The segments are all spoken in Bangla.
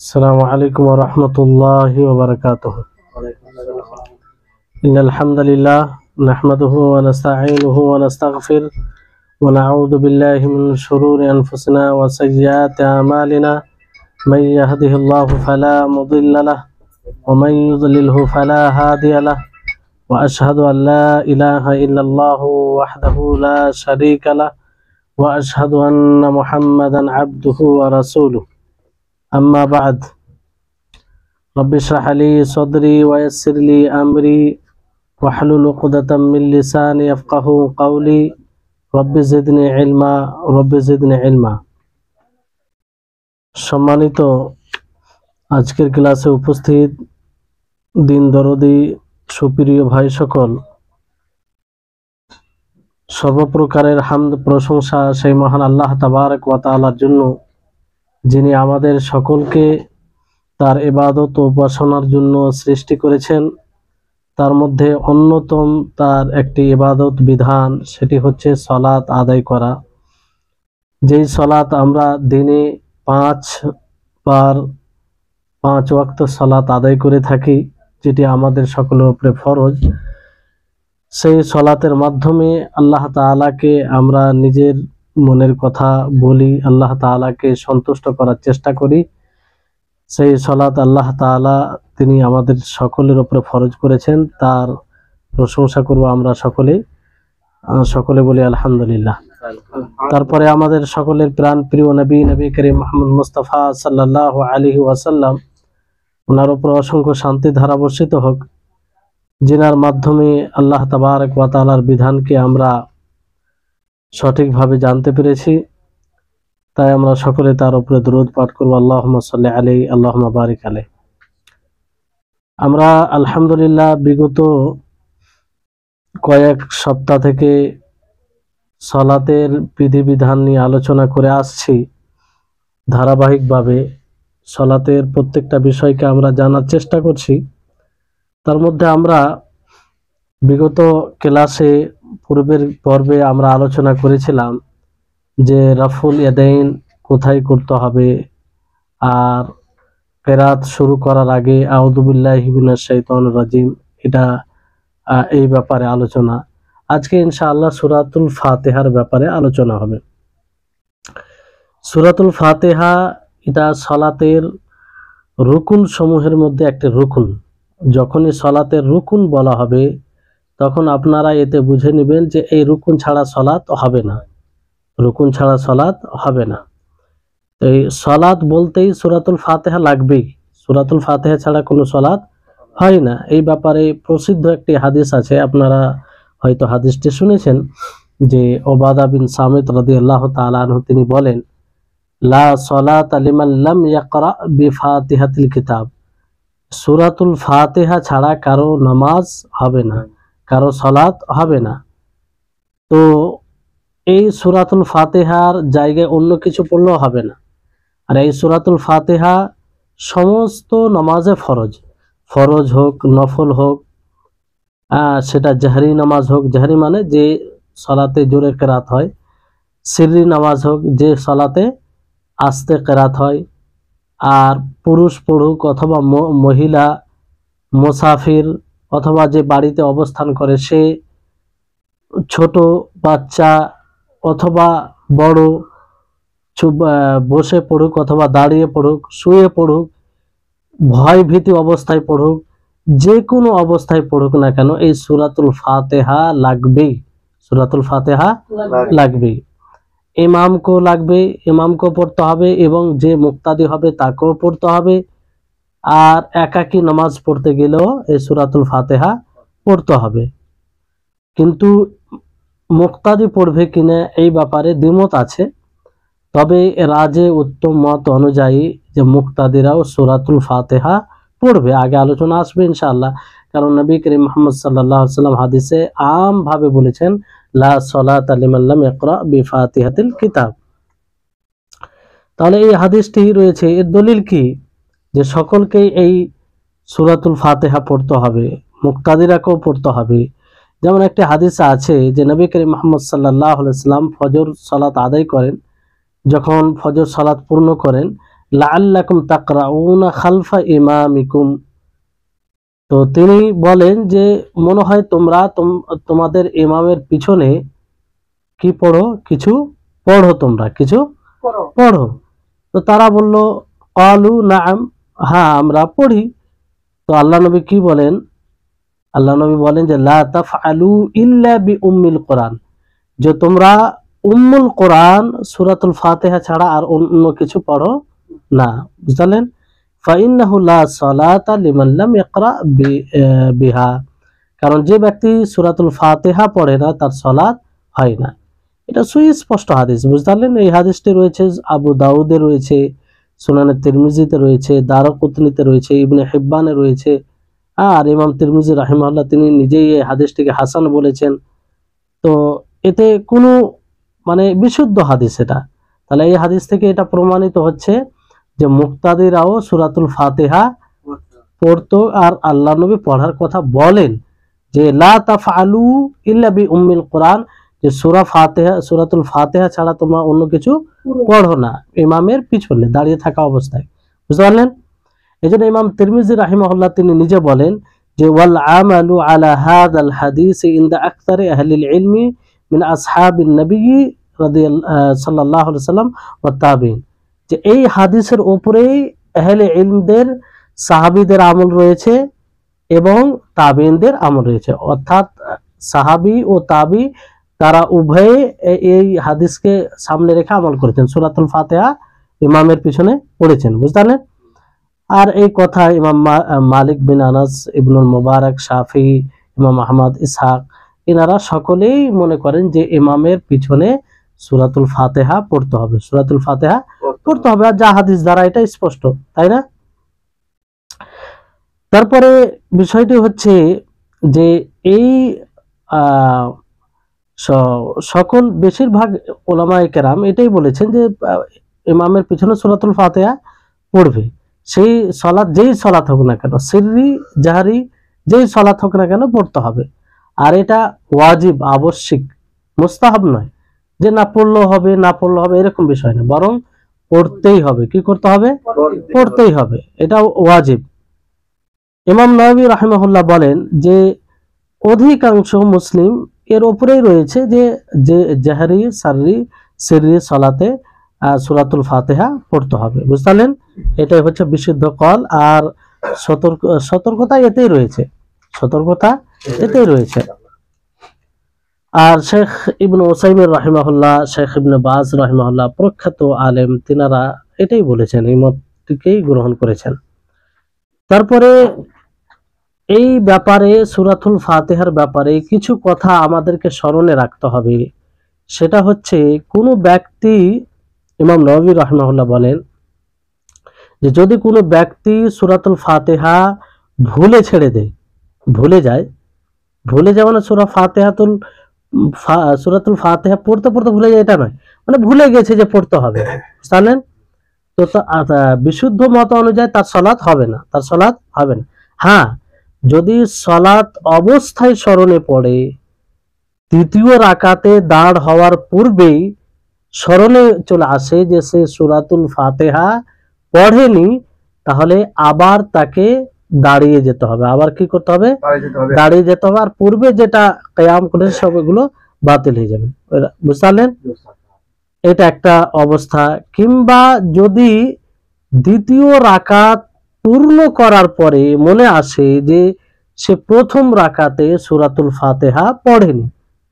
السلام عليكم ورحمة الله وبركاته. إن الحمد لله نحمده ونستعينه ونستغفر ونعوذ بالله من شرور أنفسنا وسيئات أعمالنا. من يهده الله فلا مضل له ومن يضلله فلا هادي له، وأشهد أن لا إله إلا الله وحده لا شريك له، وأشهد أن محمدا عبده ورسوله. أما بعد، رب اشرح لي صدري ويسر لي أمري واحلل عقدة من لساني يفقهوا قولي. رب زدني علما رب زدني علما। সম্মানিত আজকের ক্লাসে উপস্থিত দিন দরদি সুপ্রিয় ভাই সকল, সর্বপ্রকারের হামদ প্রশংসা সেই মহান আল্লাহ তাবারক ওয়া তাআলার জন্য, যিনি আমাদের সকলকে তার ইবাদত ও উপাসনার জন্য সৃষ্টি করেছেন। তার মধ্যে অন্যতম তার একটি ইবাদত বিধান, সেটি হচ্ছে সালাত আদায় করা। যেই সালাত আমরা দিনে 5 ওয়াক্ত সালাত আদায় করে থাকি, যেটি আমাদের সকলের উপরে ফরজ। সেই সালাতের মাধ্যমে আল্লাহ তাআলাকে আমরা নিজের মনের কথা বলি, আল্লাহ তাআলাকে সন্তুষ্ট করার চেষ্টা করি। সেই সালাত আল্লাহ তাআলা তিনি আমাদের সকলের উপরে ফরজ করেছেন, তার প্রশংসা করব আমরা সকলে বলি আলহামদুলিল্লাহ। তারপরে আমাদের সকলের প্রাণ প্রিয় নবী করিম মুহাম্মদ মুস্তাফা সাল্লাল্লাহু আলাইহি ওয়াসাল্লাম, ওনার উপর অসংখ্য শান্তি ধারা বর্ষিত হোক, যিনার মাধ্যমে আল্লাহ তাবারক ওয়া তাআলার বিধানকে আমরা সঠিকভাবে জানতে পেরেছি। তাই আমরা সকলে তার উপরে দরুদ পাঠ করব, আল্লাহুম্মা সাল্লি আলাইহি আল্লাহুম্মা বারিক আলাইহি। আমরা আলহামদুলিল্লাহ বিগত কয়েক সপ্তাহ থেকে সালাতের বিধিবিধান নিয়ে আলোচনা করে আসছি। ধারাবাহিকভাবে সালাতের প্রত্যেকটা বিষয়কে আমরা জানার চেষ্টা করছি। তার মধ্যে আমরা বিগত ক্লাসে পূর্বের পর্বে আমরা আলোচনা করেছিলাম যে রাফুল ইয়াদাইন কোথায় করতে হবে, আর কেরাত শুরু করার আগে আউযু বিল্লাহি মিনাশ শাইতানির রাজিম, এটা এই ব্যাপারে আলোচনা। আজকে ইনশাআল্লাহ সূরাতুল ফাতিহার ব্যাপারে আলোচনা হবে। সূরাতুল ফাতিহা এটা সালাতের রুকুন সমূহের মধ্যে একটি রুকুন। যখনই সালাতের রুকুন বলা হবে, তখন আপনারা এতে বুঝে নেবেন যে এই রুকুন ছাড়া সালাত হবে না, রুকুন ছাড়া সালাত হবে না। এই সালাত বলতেই সূরাতুল ফাতিহা লাগবেই, সূরাতুল ফাতিহা ছাড়া কোনো সালাত হয় না। এই ব্যাপারে প্রসিদ্ধ একটি হাদিস আছে, আপনারা হয়তো হাদিসটি শুনেছেন, যে উবাদা বিন সামিত রাদিয়াল্লাহু তাআলা আনহু তিনি বলেন, লা সালাতা লিমান লাম ইয়াকরা বিফাতিহাতিল কিতাব, সূরাতুল ফাতিহা ছাড়া কারো নামাজ হবে না, কারো সালাত হবে না। তো এই সূরাতুল ফাতিহার জায়গায় অন্য কিছু পড়লেও হবে না। আর এই সূরাতুল ফাতিহা সমস্ত নামাজে ফরজ হোক নফল হোক, সেটা জাহরি নামাজ হোক, জাহরি মানে যে সালাতে জোরে কেরাত হয়, সিররি নামাজ হোক যে সালাতে আস্তে কেরাত হয়, আর পুরুষ পড়ুক অথবা মহিলা, মুসাফির অথবা যে বাড়িতে অবস্থান করে সে, ছোট বাচ্চা অথবা বড়, বসে পড়ুক অথবা দাঁড়িয়ে পড়ুক, শুয়ে পড়ুক, ভয় ভীতি অবস্থায় পড়ুক, যে কোনো অবস্থায় পড়ুক না কেন, এই সূরাতুল ফাতিহা লাগবেই, সূরাতুল ফাতিহা লাগবেই। ইমামকেও লাগবে, ইমামকেও পড়তে হবে, এবং যে মুক্তাদি হবে তাকেও পড়তে হবে। আর একাকী নামাজ পড়তে গেলেও এই সূরাতুল ফাতিহা পড়তে হবে। কিন্তু মুক্তাদি পড়বে কিনা এই ব্যাপারে দ্বিমত আছে, তবে রাজে উত্তম মত অনুযায়ী যে মুক্তাদিরাও সূরাতুল ফাতিহা পড়বে। আগে আলোচনা আসবে ইনশাআল্লাহ, কারণ নবী করিম মুহাম্মদ সাল্লাল্লাহু আলাইহি ওয়াসাল্লাম হাদিসে আমভাবে বলেছেন, লা সালাতা লিমান লাম ইয়াকরা বিফাতিহাতিল কিতাব। তাহলে এই হাদিসটি রয়েছে, এর দলিল কি? যে সকলকেই এই সূরাতুল ফাতিহা পড়তে হবে, মুক্তাদিরাকেও পড়তে হবে। যেমন একটি হাদিসে আছে যে নবী করিম মুহাম্মদ সাল্লাল্লাহু আলাইহি ওয়াসাল্লাম ফজর সালাত আদায় করেন, যখন ফজর সালাত পূর্ণ করেন, লাআল্লাকুম তাকরাউনা খালফা ইমামিকুম। তো তিনি বলেন যে মনে হয় তোমরা তোমাদের ইমামের পিছনে কি পড়ো, কিছু পড়ো, তোমরা কিছু পড়ো। তো তারা বলল ক্বালু নাআম, হ্যাঁ আমরা পড়ি। তো আল্লাহ নবী কি বলেন? আল্লাহ নবী বলেন যে লা তাফআলু ইল্লা বিউম্মিল কোরআন, যে তোমরা উম্মুল কোরআন সূরাতুল ফাতিহা ছাড়া আর অন্য কিছু পড়ো না। বুঝলেন? ফাইন্নাহু লা সালাতা লিমান লাম ইয়াকরা বিহা, কারণ যে ব্যক্তি সূরাতুল ফাতিহা পড়ে না তার সালাত হয় না। এটা সুস্পষ্ট হাদিস। বুঝলেন? এই হাদিসটি রয়েছে আবু দাউদে রয়েছে, সুনানে তিরমিজিতে রয়েছে, দারকুতনিতে রয়েছে, ইবনে হিব্বানে রয়েছে। আর ইমাম তিরমিজি রাহিমাহুল্লাহ তিনি নিজেই এই হাদিসটিকে হাসান বলেছেন। তো এতে কোনো মানে বিশুদ্ধ হাদিস এটা। তাহলে এই হাদিস থেকে এটা প্রমাণিত হচ্ছে যে মুক্তাদিরাও সূরাতুল ফাতিহা পড়তো, আর আল্লাহ নবী পড়ার কথা বলেন যে লা তাফআলু ইল্লা বিউম্মিল কোরআন, যে সূরাতুল ফাতিহা ছাড়া তোমরা অন্য কিছু পড়ো না ইমামের পিছনে দাঁড়িয়ে থাকা অবস্থায়। বুঝতে পারলেন? এজন্য ইমাম তিরমিজি রাহিমাহুল্লাহ তিনি নিজে বলেন যে ওয়াল আমালু আলা হাযাল হাদিস ইনদা আকতারি আহলিল ইলমি মিন আসহাবিন নবী সাল্লাল্লাহু আলাইহি সাল্লাম ওয়া তাবিঈন, যে এই হাদিসের উপরেই আহলে ইলমদের সাহাবীদের আমল রয়েছে এবং তাবিঈনদের আমল রয়েছে। অর্থাৎ সাহাবী ও তাবি তারা উভয়ে এই হাদিসকে সামনে রেখে আমল করেছেন, সূরাতুল ফাতিহা ইমামের পিছনে পড়েছেন। বুঝলেন? আর এই কথা ইমাম মালিক বিন আনাস, ইবনুল মুবারক, শাফি, ইমাম আহমদ, ইসহাক এনারা সকলেই মনে করেন যে ইমামের পিছনে সূরাতুল ফাতিহা পড়তে হবে, সূরাতুল ফাতিহা পড়তে হবে। আর যা হাদিস দ্বারা এটা স্পষ্ট, তাই না? তারপরে বিষয়টি হচ্ছে যে এই সকল বেশিরভাগ উলামায়ে কেরাম এটাই বলেছেন যে ইমামের পিছনে সূরাতুল ফাতিহা পড়বে। সেই সালাত যেই সালাত হোক না কেন, সিররি জাহরি যেই সালাত হোক না কেন পড়তে হবে। আর এটা ওয়াজিব, আবশ্যিক, মুস্তাহাব নয় যে না পড়লেও হবে না পড়লেও হবে এরকম বিষয় না, বরং পড়তেই হবে। কি করতে হবে? পড়তেই হবে, এটা ওয়াজিব। ইমাম নববী রাহিমাহুল্লাহ বলেন যে অধিকাংশ মুসলিম এর উপরেই রয়েছে যে জাহরি সিররি সালাতে সূরাতুল ফাতিহা পড়তে হবে। বুঝলেন? এটাই হচ্ছে বিশুদ্ধ কল। আর সতর্কতা এতেই রয়েছে, সতর্কতা এতেই রয়েছে। আর শেখ ইবনে উসাইমিন রাহিমাহুল্লাহ, শেখ ইবনে বাজ রাহিমাহুল্লাহ প্রখ্যাত আলেম, তিনারা এটাই বলেছেন, এই মতটিকেই গ্রহণ করেছেন। তারপরে এই ব্যাপারে সূরাতুল ফাতিহার ব্যাপারে কিছু কথা আমাদেরকে স্মরণে রাখতে হবে। সেটা হচ্ছে কোনো ব্যক্তি, ইমাম নববী রাহিমাহুল্লাহ বলেন যে যদি কোনো ব্যক্তি সূরাতুল ফাতিহা ভুলে ছেড়ে দেয়, ভুলে যায় মানে সূরাতুল ফাতিহা পড়তে পড়তে ভুলে যায় এটা নয়, মানে ভুলে গেছে যে পড়তে হবে। জানেন তো বিশুদ্ধ মত অনুযায়ী তার সালাত হবে না, তার সালাত হবে না। হ্যাঁ, যদি সালাত অবস্থায় স্মরণে পড়ে, তৃতীয় রাকাতে দাঁড় হওয়ার পূর্বেই স্মরণে চলে আসে যে সে সূরাতুল ফাতিহা পড়েনি, তাহলে আবার তাকে দাঁড়িয়ে যেতে হবে। আবার কি করতে হবে? দাঁড়িয়ে যেতে হবে। আর পূর্বে যেটা কিয়াম করেছে সবগুলো বাতিল হয়ে যাবে। বুঝলেন? এটা একটা অবস্থা। কিংবা যদি দ্বিতীয় রাকাত পূর্ণ করার পরে মনে আসে যে সে প্রথম রাকাতে সূরাতুল ফাতিহা পড়েনি,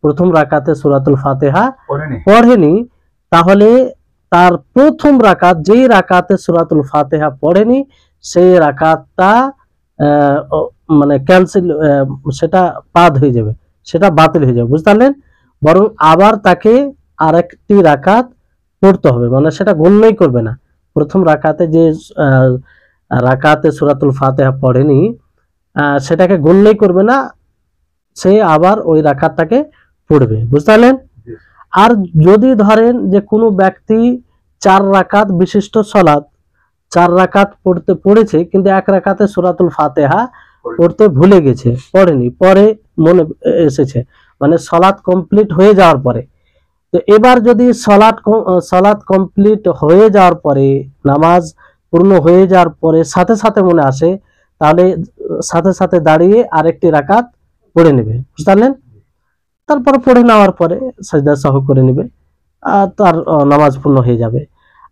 প্রথম রাকাতে সূরাতুল ফাতিহা পড়েনি, তাহলে তার প্রথম রাকাত, যেই রাকাতে সূরাতুল ফাতিহা পড়েনি, সেই রাকাতটা মানে ক্যান্সেল, সেটা বাদ হয়ে যাবে, সেটা বাতিল হয়ে যাবে। বুঝলেন? বরং আবার তাকে আরেকটি রাকাত পড়তে হবে, মানে সেটা গণ্যই করবে না। প্রথম রাকাতে যে রাকাতে সূরাতুল ফাতিহা পড়েনি সেটাকে গণ্যই করবে না, সে আবার ওই রাকাতটাকে পড়বে। বুঝলেন? আর যদি ধরেন যে কোনো ব্যক্তি 4 রাকাত বিশিষ্ট সালাত, 4 রাকাত পড়েছে কিন্তু এক রাকাতে সূরাতুল ফাতিহা পড়তে ভুলে গেছে, পড়েনি, পরে মনে এসেছে, মানে সালাত কমপ্লিট হয়ে যাওয়ার পরে। তো এবার যদি সালাত কমপ্লিট হয়ে যাওয়ার পরে, নামাজ পূর্ণ হয়ে যাওয়ার পরে সাথে সাথে মনে আসে, তাহলে সাথে সাথে দাঁড়িয়ে আরেকটি রাকাত পড়ে নেবে, বুঝতে পারলেন? তারপরে পড়ে নেওয়ার পরে সাজদা সহ করে নেবে, আর তার নামাজ পূর্ণ হয়ে যাবে।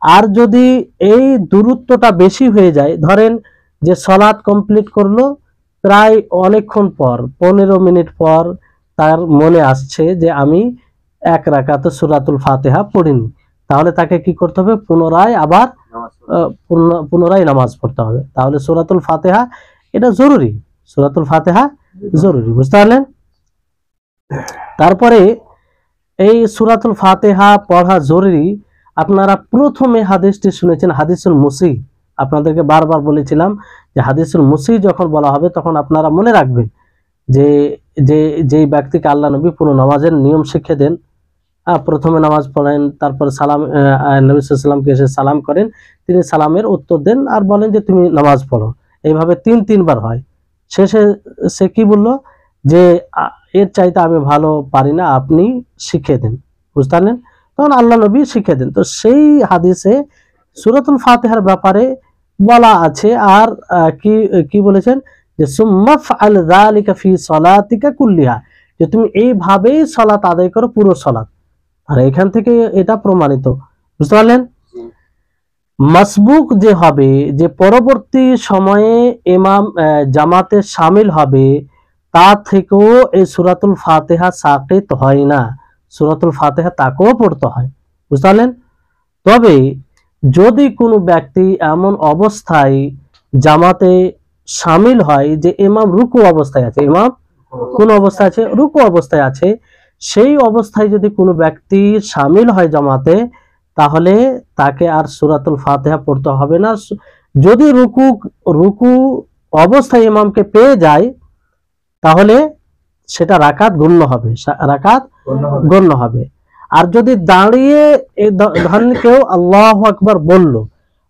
আর যদি এই দূরত্বটা বেশি হয়ে যায়, ধরেন যে সালাত কমপ্লিট করলো, প্রায় অনেকক্ষণ পর 15 মিনিট পর তার মনে আসছে যে আমি এক রাকাতে সূরাতুল ফাতিহা পড়িনি, তাহলে তাকে কি করতে হবে? পুনরায় নামাজ পড়তে হবে। তাহলে সূরাতুল ফাতিহা এটা জরুরি, সূরাতুল ফাতিহা জরুরি, বুঝতে পারলেন? তারপরে এই সূরাতুল ফাতিহা পড়া জরুরি। আপনারা প্রথমে হাদিসটি শুনেছেন, হাদিসুল মুসি। আপনাদেরকে বারবার বলেছিলাম যে হাদিসুল মুসি যখন বলা হবে তখন আপনারা মনে রাখবেন যে যেই ব্যক্তিকে আল্লাহ নবী পুরো নামাজের নিয়ম শিখিয়ে দেন, প্রথমে নামাজ পড়েন, তারপর সালাম, নবী সাল্লাল্লাহু আলাইহি ওয়াসাল্লামকে এসে সালাম করেন, তিনি সালামের উত্তর দেন আর বলেন যে তুমি নামাজ পড়ো। এইভাবে 3 বার হয়। শেষে সে কি বলল যে এর চাইতে আমি ভালো পারি না, আপনি শিখিয়ে দেন, বুঝতে পারলেন? তখন আল্লাহ নবী শিখিয়ে দেন। তো সেই হাদিসে সূরাতুল ফাতিহার ব্যাপারে বলা আছে। আর কি কি বলেছেন যে সুম্মা ফাআল যালিকা ফি সালাতিকা কুল্লিহা, যে তুমি এইভাবেই সালাত আদায় করো, পুরো সালাত। আর এখান থেকে এটা প্রমাণিত, বুঝতে পারলেন? মাসবুক যে হবে, যে পরবর্তী সময়ে ইমাম জামাতে শামিল হবে, তা থেকেও এই সূরাতুল ফাতিহা সাকিত হয় না, সূরাতুল ফাতিহা তাকেও পড়তে হয়, বুঝতে পারলেন? তবে যদি কোনো ব্যক্তি এমন অবস্থায় জামাতে শামিল হয় যে ইমাম রুকু অবস্থায় আছে, ইমাম কোন অবস্থায় আছে? রুকু অবস্থায় আছে, সেই অবস্থায় যদি কোনো ব্যক্তি শামিল হয় জামাতে, তাহলে তাকে আর সূরাতুল ফাতিহা পড়তে হবে না। যদি রুকু অবস্থায় ইমামকে পেয়ে যায় তাহলে সেটা রাকাত গণ্য হবে, রাকাত গণ্য হবে। আর যদি দাঁড়িয়ে ধরেন কেউ আল্লাহু আকবার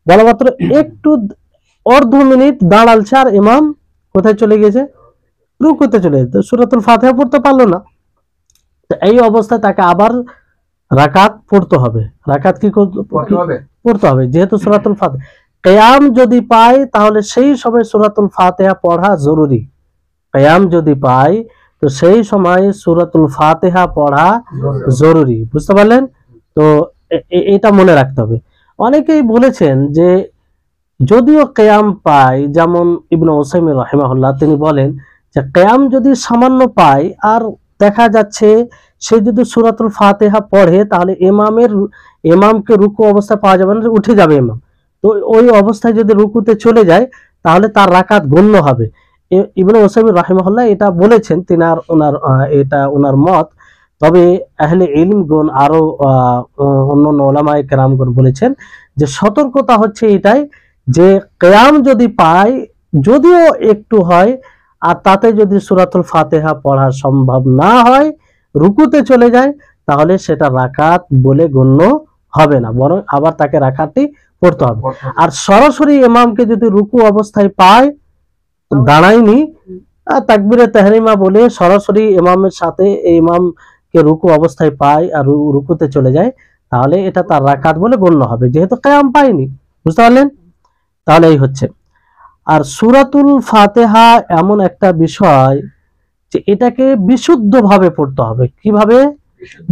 বলা মাত্র একটু অর্ধ মিনিট দাঁড়ালছে আর ইমাম কোথায় চলে গেছে? রুকুতে চলে গেছে, সূরাতুল ফাতিহা পড়তে পারলো না। তো এই অবস্থায় তাকে আবার রাকাত পড়তে হবে। রাকাত কি পড়তে হবে? যেহেতু সূরাতুল ফাতিহা কিয়াম যদি পায় তাহলে সেই সময় সূরাতুল ফাতিহা পড়া জরুরি। কিয়াম যদি পায় তো সেই সময় সূরাতুল ফাতিহা পড়া জরুরি, বুঝতে পারলেন? তো এটা মনে রাখতে হবে। অনেকেই বলেছেন যে যদিও কিয়াম পায়, যেমন ইবনে উসাইমিন রাহিমাহুল্লাহ তিনি বলেন যে কিয়াম যদি সামান্য পায় আর দেখা যাচ্ছে সে যদি সূরাতুল ফাতিহা পড়ে তাহলে ইমামকে রুকু অবস্থায় পাওয়া যাবে না, উঠে যাবে ইমাম। তো ওই অবস্থায় যদি রুকুতে চলে যায় তাহলে তার রাকাত গণ্য হবে। ইবনে উসাইমিন রাহিমাহুল্লাহ এটা বলেছেন, এটা ওনার মত। তবে আহলে ইলমগণ আরো অন্যান্য উলামায়ে কেরামগণ বলেছেন যে সতর্কতা হচ্ছে এটাই যে কিয়াম যদি পায়, যদিও একটু হয়, আর তাতে যদি সূরাতুল ফাতিহা পড়া সম্ভব না হয়, রুকুতে চলে যায়, তাহলে সেটা রাকাত বলে গণ্য হবে না, বরং আবার তাকে রাকাতটি পড়তে হবে। আর সরাসরি ইমামকে যদি রুকু অবস্থায় পায়, দাঁড়ায়নি, তাকবীরে তাহরিমা বলে সরাসরি ইমামের সাথে ইমামকে রুকু অবস্থায় পায় আর রুকুতে চলে যায়, তাহলে এটা তার রাকাত বলে গণ্য হবে, যেহেতু কিয়াম পায়নি, বুঝতে পারলেন? তাহলে এই হচ্ছে। আর সূরাতুল ফাতিহা এমন একটা বিষয় যে এটাকে বিশুদ্ধভাবে পড়তে হবে। কিভাবে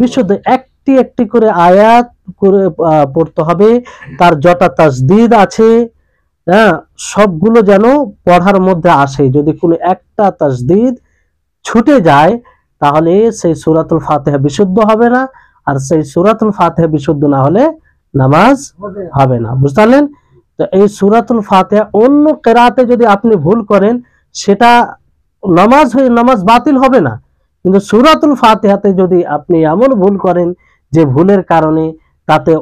বিশুদ্ধ? একটি একটি করে আয়াত করে পড়তে হবে। তার যটা তাসদিদ আছে, হ্যাঁ, সবগুলো যেন পড়ার মধ্যে আসে। যদি কোনো একটা তাসদিদ ছুটে যায় তাহলে সেই সূরাতুল ফাতিহা বিশুদ্ধ হবে না, আর সেই সূরাতুল ফাতিহা বিশুদ্ধ না হলে নামাজ হবে না, বুঝতে পারলেন? তো এই সূরাতুল ফাতিহা অন্য কিরাতে যদি আপনি ভুল করেন সেটা নামাজ বাতিল হবে না, কিন্তু সূরাতুল ফাতিহাতে যদি আপনি এমন ভুল করেন যে ভুলের কারণে তাতে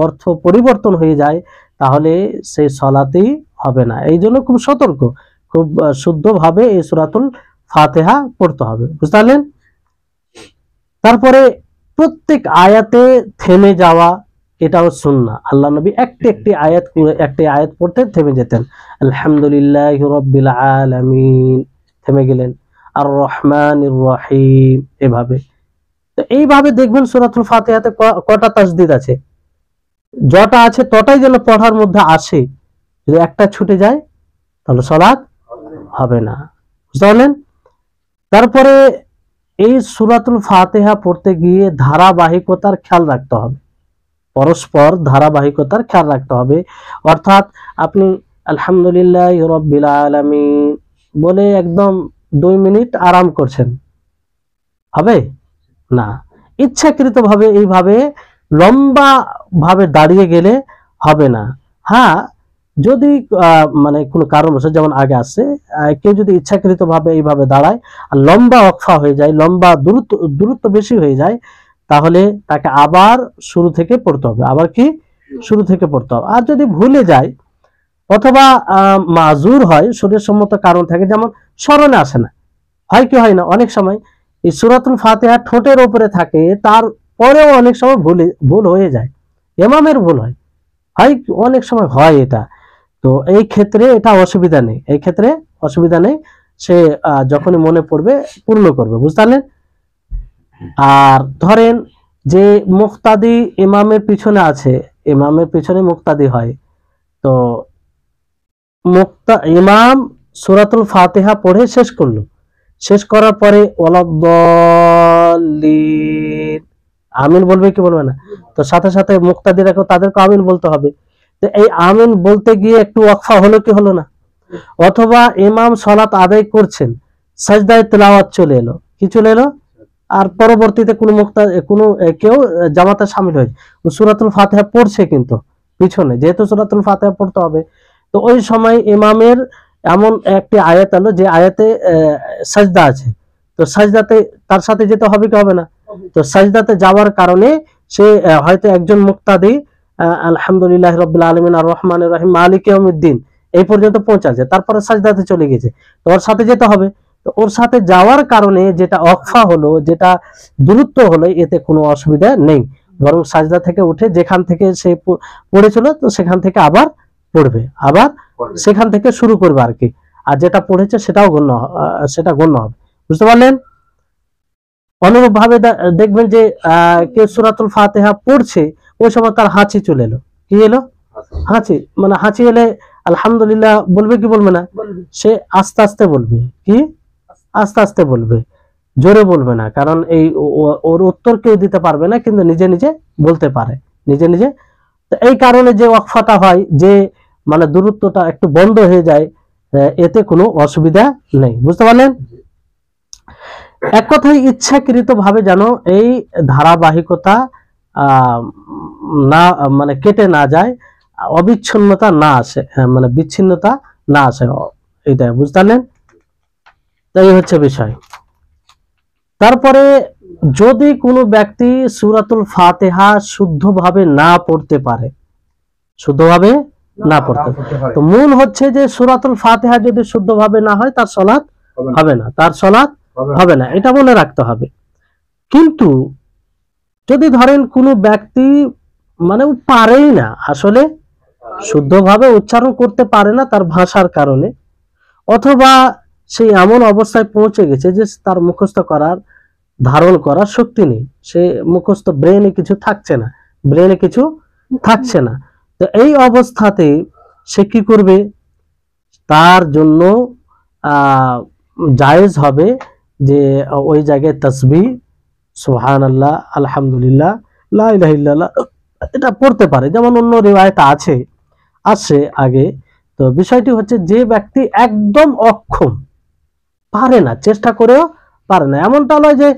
অর্থ পরিবর্তন হয়ে যায়, তাহলে সেই সালাতই হবে না। এই জন্য খুব সতর্ক, খুব শুদ্ধভাবে এই সূরাতুল ফাতিহা পড়তে হবে, বুঝতে পারলেন? তারপরে প্রত্যেক আয়াতে থেমে যাওয়া, এটাও সুন্নাহ। আল্লাহ নবী একটি আয়াত পড়তে থেমে যেতেন। আলহামদুলিল্লাহি রাব্বিল আলামিন, থেমে গেলেন। আর রহমানির রহিম, এভাবে। তো এইভাবে দেখবেন সূরাতুল ফাতিহাতে কটা তাসদিদ আছে, যটা আছে তটাই যেন পড়ার মধ্যে আসে, যদি একটা ছুটে যায় তাহলে সালাত হবে না। বুঝতে পারলেন? তারপরে এই সূরাতুল ফাতিহা পড়তে গিয়ে ধারাবাহিকতার খেয়াল রাখতে হবে, পরস্পর ধারাবাহিকতার খেয়াল রাখতে হবে। অর্থাৎ আপনি আলহামদুলিল্লাহ রাব্বিল আলামিন বলে একদম 2 মিনিট আরাম করছেন, হবে না। ইচ্ছাকৃতভাবে এইভাবে লম্বা ভাবে দাঁড়িয়ে গেলে হবে না। হ্যাঁ, যদি মানে কোনো কারণবশত, যেমন আগে আসছে, কেউ যদি ইচ্ছাকৃতভাবে এইভাবে দাঁড়ায় আর লম্বা ওয়াকফা হয়ে যায়, লম্বা দূরত্ব বেশি হয়ে যায়, তাহলে তাকে আবার শুরু থেকে পড়তে হবে, আবার কি শুরু থেকে পড়তে হবে। আর যদি ভুলে যায় অথবা মাজুর হয়, শরীয়সম্মত কারণ থাকে, যেমন স্মরণে আসে না, হয় কি হয় না অনেক সময় এই সূরাতুল ফাতিহা ঠোঁটের উপরে থাকে, তারপরেও অনেক সময় ভুল হয়ে যায়, ইমামের ভুল হয়, অনেক সময় হয় এটা। তো এই ক্ষেত্রে এটা অসুবিধা নেই, এই ক্ষেত্রে অসুবিধা নেই, সে যখনই মনে পড়বে পূর্ণ করবে। বুঝতে পারলেন? আর ধরেন যে মুক্তাদি ইমামের পিছনে আছে, ইমামের পিছনে মুক্তাদি হয়, তো ইমাম সূরাতুল ফাতিহা পড়ে শেষ করলো, শেষ করার পরে ওয়ালাদ্দাল্লিন আমিন বলবে কি বলবে না? তো সাথে সাথে মুক্তাদিরাকেও তাদেরকে আমিন বলতে হবে। তো এই আমিন বলতে গিয়ে একটু ওয়াকফা হলো কি হলো না? অথবা ইমাম সালাত আদায় করছেন, সাজদায় তেলাওয়াত চলে এলো, কি চলে এলো, আর পরবর্তীতে কোনো কেউ জামাতে শামিল হয়েছে, সূরাতুল ফাতিহা পড়ছে কিন্তু পিছনে, যেহেতু সূরাতুল ফাতিহা পড়তে হবে, তো ওই সময় ইমামের এমন একটি আয়াত এলো যে আয়াতে সাজদা আছে, তো সাজদাতে তার সাথে যেতে হবে কি হবে না? তো সাজদাতে যাওয়ার কারণে সে হয়তো একজন মুক্তাদি আলহামদুলিল্লাহ রাব্বিল আলামিন আর রহমানির রহিম মালিকি ইয়াউমিদ্দিন এই পর্যন্ত পৌঁছাচ্ছে, তারপরে সাজদাতে চলে গেছে, তো ওর সাথে যেতে হবে। তো ওর সাথে যাওয়ার কারণে যেটা ওয়াকফা হলো, যেটা দূরত্ব হলো, এতে কোনো অসুবিধা নেই, বরং সাজদা থেকে উঠে যেখান থেকে সে পড়েছিল তো সেখান থেকে আবার পড়বে, আবার সেখান থেকে শুরু করবে আর কি, আর যেটা পড়েছে সেটাও গণ্য হবে। বুঝতে পারলেন? অনুরূপ ভাবে দেখবেন যে কেউ সূরাতুল ফাতিহা পড়ছে, ওই সময় তার হাঁচি চলে এলো, কি এলো? হাঁচি, মানে হাঁচি এলে আলহামদুলিল্লাহ বলবে কি বলবে না? সে আস্তে আস্তে বলবে, কি আস্তে আস্তে বলবে, জোরে বলবে না, কারণ এই ওর উত্তর কেউ দিতে পারবে না, কিন্তু নিজে নিজে বলতে পারে, নিজে নিজে। তো এই কারণে যে ওয়াকফাটা হয়, যে মানে দূরত্বটা একটু বন্ধ হয়ে যায়, এতে কোনো অসুবিধা নেই। বুঝতে পারলেন? এক কথায় ইচ্ছাকৃত ভাবে যেন এই ধারাবাহিকতা না, মানে কেটে না যায়, অবিচ্ছিন্নতা না আসে, মানে বিচ্ছিন্নতা না আসে, এইটাই। বুঝতে পারলেন? তাই হচ্ছে বিষয়। তারপরে যদি কোনো ব্যক্তি সূরাতুল ফাতিহা শুদ্ধভাবে না পড়তে পারে, শুদ্ধভাবে না পড়তে, তো মূল হচ্ছে যে সূরাতুল ফাতিহা যদি শুদ্ধভাবে না হয় তার সালাত হবে না, তার সালাত হবে না, এটা মনে রাখতে হবে। কিন্তু যদি ধরেন কোনো ব্যক্তি মানে পারেই না, আসলে শুদ্ধভাবে উচ্চারণ করতে পারে না তার ভাষার কারণে, অথবা সে এমন অবস্থায় পৌঁছে গেছে যে তার মুখস্থ করার, ধারণ করার শক্তি নেই, সে মুখস্থ ব্রেনে কিছু থাকছে না, ব্রেনে কিছু থাকছে না, তো এই অবস্থাতে সে কি করবে? তার জন্য জায়েজ হবে যে ওই জায়গায় তাসবিহ, সুবহানাল্লাহ, আলহামদুলিল্লাহ, লা ইলাহা ইল্লাল্লাহ এটা পড়তে পারে, যেমন অন্য রিওয়ায়াতে আসে আগে। তো বিষয়টি হচ্ছে যে ব্যক্তি একদম অক্ষম, পারে না, চেষ্টা করেও পারে না, এমনটা নয় যে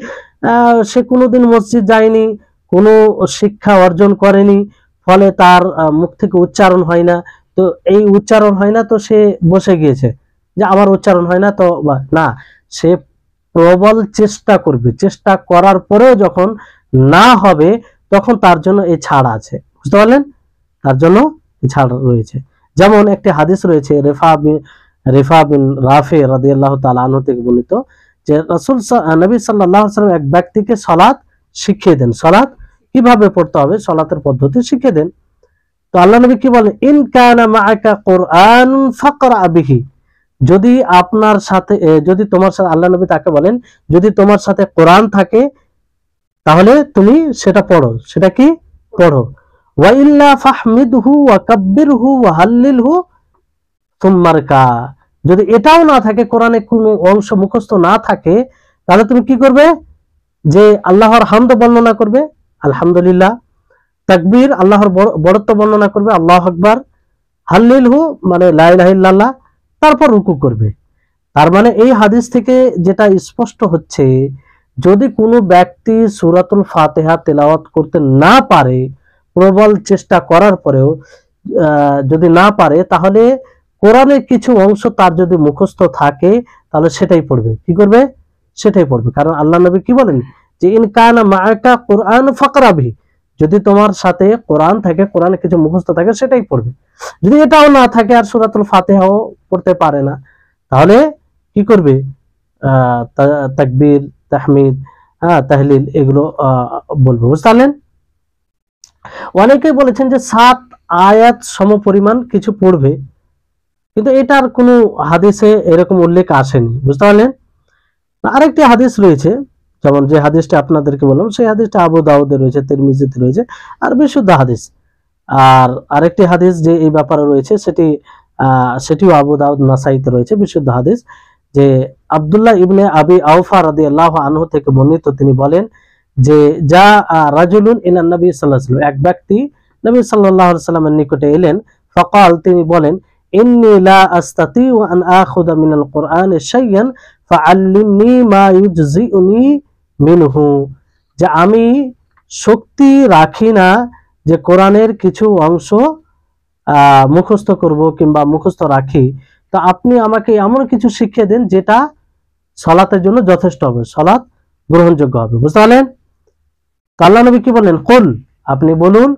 সে কোনোদিন মসজিদ যায়নি, কোনো শিক্ষা অর্জন করেনি, ফলে তার মুখ থেকে উচ্চারণ হয় না, তো এই উচ্চারণ হয় না তো সে বসে গিয়েছে যে আমার উচ্চারণ হয় না, তো না, সে প্রবল চেষ্টা করবে, চেষ্টা করার পরেও যখন না হবে তখন তার জন্য এই ছাড় আছে। বুঝতে পারলেন? তার জন্য ছাড় রয়েছে। যেমন একটি হাদিস রয়েছে রিফা বিন রাফি রাদিয়াল্লাহু তাআলা আনহু থেকে বর্ণিত, যে রাসূল নবী সাল্লাল্লাহু আলাইহি ওয়াসাল্লাম এক ব্যক্তিকে সালাত শিখিয়ে দেন, সালাত কিভাবে পড়তে হবে, সালাতের পদ্ধতি শিখিয়ে দেন। তো আল্লাহ নবী কি বলেন? ইন কানা মাআকা কুরআন ফাকরা বিহি, যদি আপনার সাথে, যদি তোমার সাথে, আল্লাহ নবী তাকে বলেন যদি তোমার সাথে কোরআন থাকে তাহলে তুমি সেটা পড়ো, সেটা কি পড়ো। ওয়া ইল্লা ফাহমিদহু ওয়া কাব্বিরহু ওয়া হাল্লিলহু সুম্মা রকা। যদি এটাও না থাকে, কোরআনে কোনো অংশ মুখস্থ না থাকে, তাহলে তুমি কি করবে? যে আল্লাহর হামদ বর্ণনা করবে, আলহামদুলিল্লাহ, তাকবীর আল্লাহর বড়ত্ব বর্ণনা করবে, আল্লাহু আকবার, হাল্লিলহু মানে লা ইলাহা ইল্লাল্লাহ, তারপর রুকু করবে। তার মানে এই হাদিস থেকে যেটা স্পষ্ট হচ্ছে, যদি কোনো ব্যক্তি সূরাতুল ফাতিহা তেলাওয়াত করতে না পারে, প্রবল চেষ্টা করার পরেও যদি না পারে, তাহলে কোরআনের কিছু অংশ তার যদি মুখস্থ থাকে, তাহলে সেটাই পড়বে। কি করবে? সেটাই পড়বে। কারণ আল্লাহ নবী কি বলেন? যে ইন কানা মাআকা কুরআন ফাকরা বিহি, যদি তোমার সাথে কোরআন থাকে, কোরআনে কিছু মুখস্থ থাকে, সেটাই পড়বে। যদি এটাও না থাকে আর সূরাতুল ফাতিহাও পড়তে পারে না, তাহলে কি করবে? তাকবীর, তাহমিদ, তাহলিল এগুলো বলবে। বুঝতে পারলেন? অনেকেই বলেছেন যে 7 আয়াত সমপরিমাণ কিছু পড়বে, কিন্তু এটার কোনো হাদিসে এরকম উল্লেখ আসেনি। বুঝতে পারলেন? আরেকটি হাদিস রয়েছে, যেমন যে হাদিসটা আপনাদেরকে বললাম, সেই হাদিসটা আবু দাউদে রয়েছে, তিরমিজিতে রয়েছে, আর বিশুদ্ধ হাদিস। আর আরেকটি হাদিস যে এই ব্যাপারে রয়েছে, সেটিও আবু দাউদ, নাসাইতে রয়েছে, বিশুদ্ধ হাদিস। যে আব্দুল্লাহ ইবনে আবি আওফা রাদিয়াল্লাহু আনহু থেকে বর্ণিত, তিনি বলেন যে যা রাজুলুন ইলা নবী সাল্লাল্লাহু আলাইহি ওয়াসাল্লাম, এক ব্যক্তি নবী সাল্লাল্লাহু আলাইহি ওয়াসাল্লামের নিকটে এলেন। ফাকাল, তিনি বলেন, ইন্নী লা আস্তাতিউ আন আখুযা মিনাল কুরআনি শাইয়ান ফাআল্লিমনি মা ইউজজিউনি মিনহু, যে আমি শক্তি রাখি না যে কোরআনের কিছু অংশ মুখস্থ করব কিংবা মুখস্থ রাখি, তো আপনি আমাকে এমন কিছু শিখিয়ে দেন যেটা সালাতের জন্য যথেষ্ট হবে, সালাত গ্রহণযোগ্য হবে। বুঝতে পারলেন? আল্লাহ নবী কি বলেন? কুল, আপনি বলুন।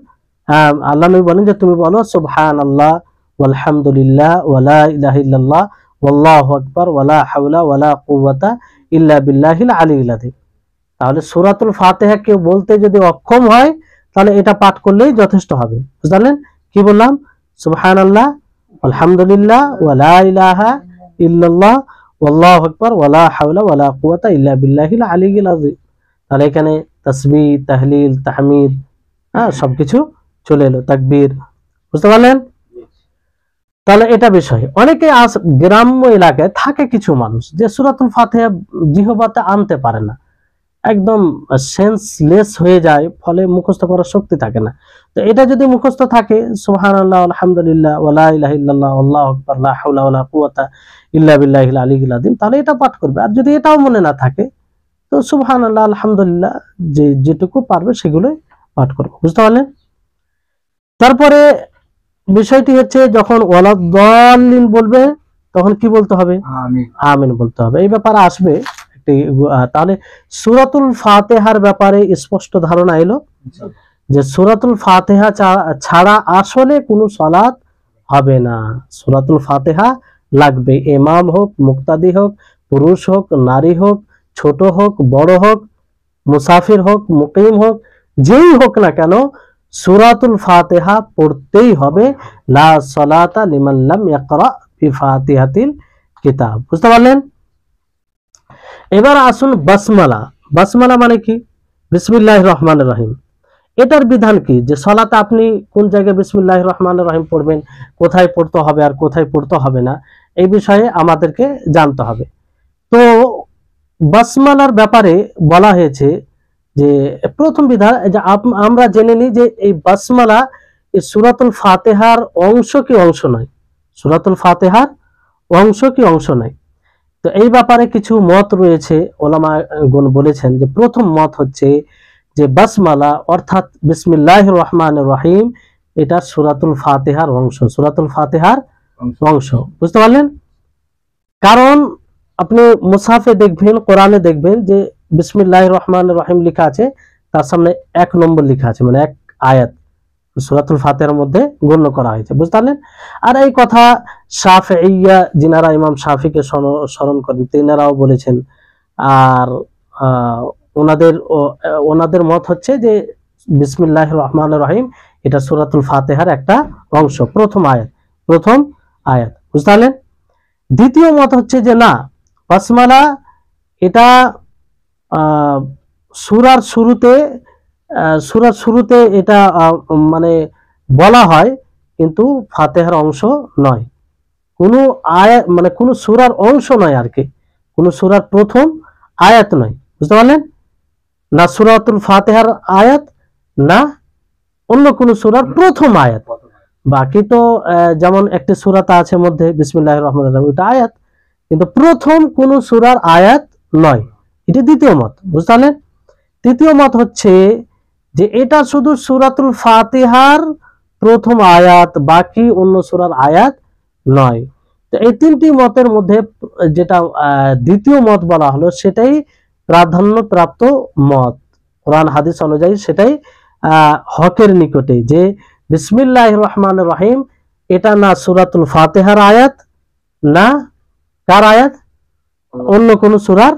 আল্লাহ নবী বলেন যে তুমি বলো সুবহানাল্লাহ ওয়ালহামদুলিল্লাহ ওয়ালা ইলাহা ইল্লাল্লাহ ওয়াল্লাহু আকবার ওয়ালা হাওলা ওয়ালা কুওয়াতা ইল্লা বিল্লাহিল আলিয়্যিল আযীম। তাহলে সূরাতুল ফাতিহা কেউ বলতে যদি অক্ষম হয়, তাহলে এটা পাঠ করলেই যথেষ্ট হবে। বুঝলেন? কি বললাম? সুবহানাল্লাহ আলহামদুলিল্লাহ ওয়ালা ইলাহা ইল্লাল্লাহ ওয়াল্লাহু আকবার ওয়ালা হাওলা ওয়ালা কুওয়াতা ইল্লা বিল্লাহিল আলিয়্যিল আযীম। তাহলে এখানে তাসবিহ, তাহলিল, তাহমিদ, সবকিছু চলে এলো, তাকবীর। বুঝতে পারলেন? তাহলে এটা বিষয়। অনেকে গ্রাম্য এলাকায় থাকে কিছু মানুষ যে সূরাতুল ফাতিহা জিহবাতে আনতে পারে না, একদম সেন্সলেস হয়ে যায়, ফলে মুখস্থ করার শক্তি থাকে না। তো এটা যদি মুখস্থ থাকে, সুবহানাল্লাহ আলহামদুলিল্লাহ ওয়ালা ইলাহা ইল্লাল্লাহ আল্লাহু আকবার লা হাওলা ওয়ালা কুওয়াতা ইল্লা বিল্লাহিল আলিয়্যিল আযীম, তাহলে এটা পাঠ করবে। আর যদি এটাও মনে না থাকে, তো সুবহানাল্লাহ আলহামদুলিল্লাহ যেটুকু পারবে সেগুলোই পাঠ করবে। বুঝতে পারলেন? তারপরে বিষয়টি হচ্ছে, যখন ওয়ালাদ-দাল্লিন বলবে, তখন কি বলতে হবে? আমিন, আমিন বলতে হবে। এই ব্যাপারে আসবে। তাহলে সূরাতুল ফাতিহার ব্যাপারে স্পষ্ট ধারণা এলো যে সূরাতুল ফাতিহা ছাড়া আসলে কোনো সালাত হবে না। সূরাতুল ফাতিহা লাগবে, ইমাম হোক, মুক্তাদি হোক, পুরুষ হোক, নারী হোক, ছোট হোক, বড় হোক, মুসাফির হোক, মুকিম হোক, যেই হোক না কেন, সূরাতুল ফাতিহা পড়তেই হবে। লা সালাতা লিমান লাম ইয়াকরা বিফাতিহাতিল কিতাব। বুঝতে পারলেন? এবার আসুন বাসমালা। বাসমালা মানে কি? বিসমিল্লাহির রহমানির রহিম। এটার বিধান কি? যে সালাতে আপনি কোন জায়গায় বিসমিল্লাহির রহমানির রহিম পড়বেন, কোথায় পড়তে হবে আর কোথায় পড়তে হবে না, এই বিষয়ে আমাদেরকে জানতে হবে। তো বাসমালার ব্যাপারে বলা হয়েছে যে প্রথম বিধান, যে আমরা জেনে নিই যে এই বাসমালা এই সূরাতুল ফাতিহার অংশ কি অংশ নয়। সূরাতুল ফাতিহার অংশ কি অংশ নয়। তো এই ব্যাপারে কিছু মত রয়েছে, ওলামাগণ বলেছেন যে প্রথম মত হচ্ছে যে বাসমালা অর্থাৎ বিসমিল্লাহির রহমানির রহিম, এটা সূরাতুল ফাতিহার অংশ, সূরাতুল ফাতিহার অংশ। বুঝতে পারলেন? কারণ আপনি মুসাফে দেখবেন, কোরআনে দেখবেন যে বিসমিল্লাহির রহমানির রহিম লেখা আছে, তার সামনে 1 নম্বর লেখা আছে, মানে 1 আয়াত সূরাতুল ফাতিহার মধ্যে গণ্য করা হয়েছে। বুঝতে পারলেন? আর এই কথা শাফিঈয়া, যিনারা ইমাম শাফিকে স্মরণ করেন, তিনারাও বলেছেন। আর ওনাদের মত হচ্ছে যে বিসমিল্লাহির রহমানির রহিম এটা সূরাতুল ফাতিহার একটা অংশ, প্রথম আয়াত। বুঝতে পারলেন? দ্বিতীয় মত হচ্ছে যে না, বাসমালা এটা সূরার শুরুতে এটা মানে বলা হয়, কিন্তু ফাতিহার অংশ নয়। কোনো আয়াত মানে কোনো সূরার অংশ নয় আর কি, কোনো সূরার প্রথম আয়াত নয়, বুঝতে পারলেন? না সূরাতুল ফাতিহার আয়াত, না অন্য কোনো সূরার প্রথম আয়াত। বাকি তো যেমন একটি সূরাতে আছে মধ্যে বিসমিল্লাহির রহমানির রহিম, এটা আয়াত, কিন্তু প্রথম কোন সূরার আয়াত নয়। এটি দ্বিতীয় মত, বুঝতে পারলেন? তৃতীয় মত হচ্ছে যে এটা শুধু সূরাতুল ফাতিহার প্রথম আয়াত, বাকি অন্য সূরার আয়াত নয়। তো এই তিনটি মতের মধ্যে যেটা দ্বিতীয় মত বলা হলো সেটাই প্রাধান্যপ্রাপ্ত মত, কোরআন হাদিস অনুযায়ী সেটাই হকের নিকটে, যে বিসমিল্লাহির রহমানির রহিম এটা না সূরাতুল ফাতিহার আয়াত, না কার আয়াত, অন্য কোন সূরার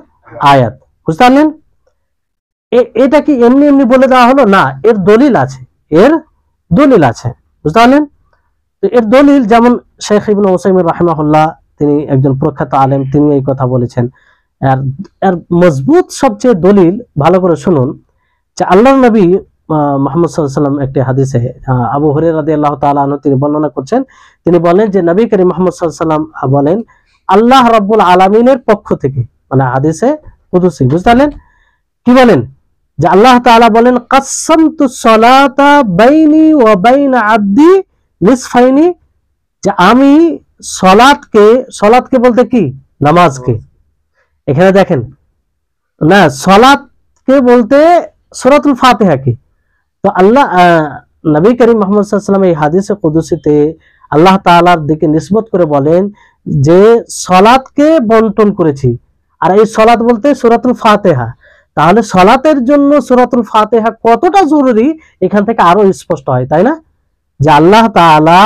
আয়াত, বুঝতে পারলেন? এটা কি এমনি এমনি বলে দেওয়া হলো? না, এর দলিল আছে, এর দলিল আছে, বুঝতে পারলেন? তো এর দলিল যেমন শেখ ইবনে উসাইমিন রাহিমাহুল্লাহ, তিনি একজন প্রখ্যাত আলেম, তিনি এই কথা বলেছেন। এর মজবুত সবচেয়ে দলিল ভালো করে শুনুন, যে আল্লাহর নবী মুহাম্মদ সাল্লাল্লাহু আলাইহি ওয়াসাল্লাম একটি হাদিসে আবু হুরায়রা রাদিয়াল্লাহু তাআলা আনহু তিনি বর্ণনা করছেন, তিনি বলেন যে নবী করিম মুহাম্মদ সাল্লাল্লাহু আলাইহি ওয়াসাল্লাম বলেন আল্লাহ রাব্বুল আলামিনের পক্ষ থেকে, মানে হাদিসে কুদসি, বুঝতে পারলেন? কি বলেন? যে আল্লাহ তাআলা বলেন কাসসামতু সলাতা বাইনি ওয়া বাইনা আবদি নিসফাইনি, যে আমি সলাতকে বলতে কি, নামাজকে, এখানে দেখেন না, সলাতকে বলতে সূরাতুল ফাতিহাকে। তো আল্লাহ নবী করিম মুহাম্মদ সাল্লাল্লাহু আলাইহি ওয়াসাল্লাম এই হাদিসে কুদসিতে আল্লাহ তাআলার দিকে নিসবত করে বলেন যে সলাতকে বন্টন করেছি, আর এই সলাত বলতে সূরাতুল ফাতিহা। তাহলে সলাতের জন্য সূরাতুল ফাতিহা কতটা জরুরি এখান থেকে আরো স্পষ্ট হয়, তাই না? যে আল্লাহ তাআলা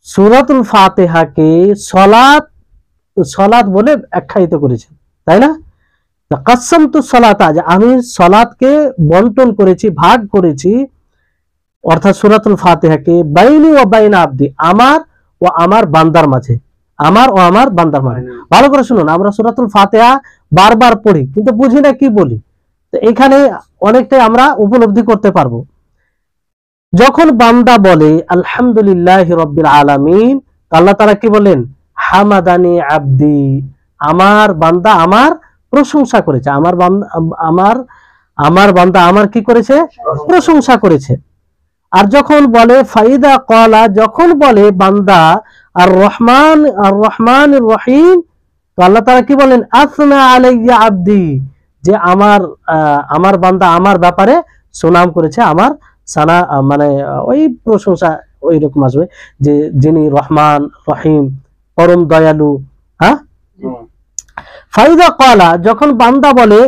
সূরাতুল ফাতিহাকে সলাত বলে আখ্যায়িত করেছেন, তাই না? কাসসামতু সলাতা, যে আমি সলাতকে বন্টন করেছি, ভাগ করেছি, অর্থাৎ সূরাতুল ফাতিহাকে বাইনি ওয়া বাইনা আবদি, আমার ও আমার বান্দার মাঝে, আমার ও আমার বান্দার মাঝে। ভালো করে শুনুন, আমরা সূরাতুল ফাতিহা বারবার পড়ি কিন্তু বুঝি না কি বলি। তো এখানে অনেকটাই আমরা উপলব্ধি করতে পারবো। যখন বান্দা বলে আলহামদুলিল্লাহি রাব্বিল আলামিন, আল্লাহ তাআলা কি বলেন? হামাদানি আবদি, আমার বান্দা আমার প্রশংসা করেছে, আমার বান্দা আমার কি করেছে? প্রশংসা করেছে। আর যখন বলে ফাইদা ক্বালা, যখন বলে বান্দা আর রহমানির রহিম, তো আল্লাহ তাআলা কি বলেন? আসনা আলাইয়া আবদি, যে আমার বান্দা আমার ব্যাপারে সুনাম করেছে, আমার সানা মানে ওই প্রশংসা ওই রকম আসবে, যে যিনি রহমান রহিম, পরম দয়ালু। হ্যাঁ, ফাইদা ক্বালা, যখন বান্দা বলে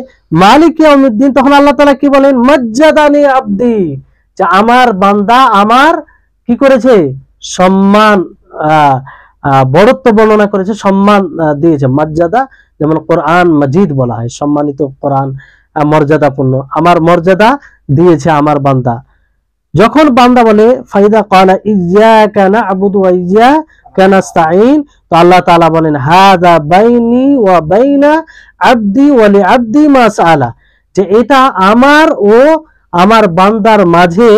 মালিক ইয়াউমিদ্দিন, তখন আল্লাহ তাআলা কি বলেন? মাজ্জাদানি আবদি, যে আমার বান্দা আমার কি করেছে? সম্মান, বড়ত্ব বর্ণনা করেছে, সম্মান দিয়েছে। মর্যাদা, যেমন কোরআন মাজিদ বলা হয়, সম্মানিত কোরআন, মর্যাদাপূর্ণ, আমার মর্যাদা দিয়েছে আমার বান্দা। যখন বান্দা বলে ফাইদা ক্বালা ইয়্যাকা না'বুদু ওয়া ইয়্যাকা নাস্তাঈন, তো আল্লাহ তাআলা বলেন হাযা বাইনি ওয়া বাইনা আবদি ওয়া লিআবদি মা সাআলা, যে এটা আমার ও আমার বান্দার মাঝে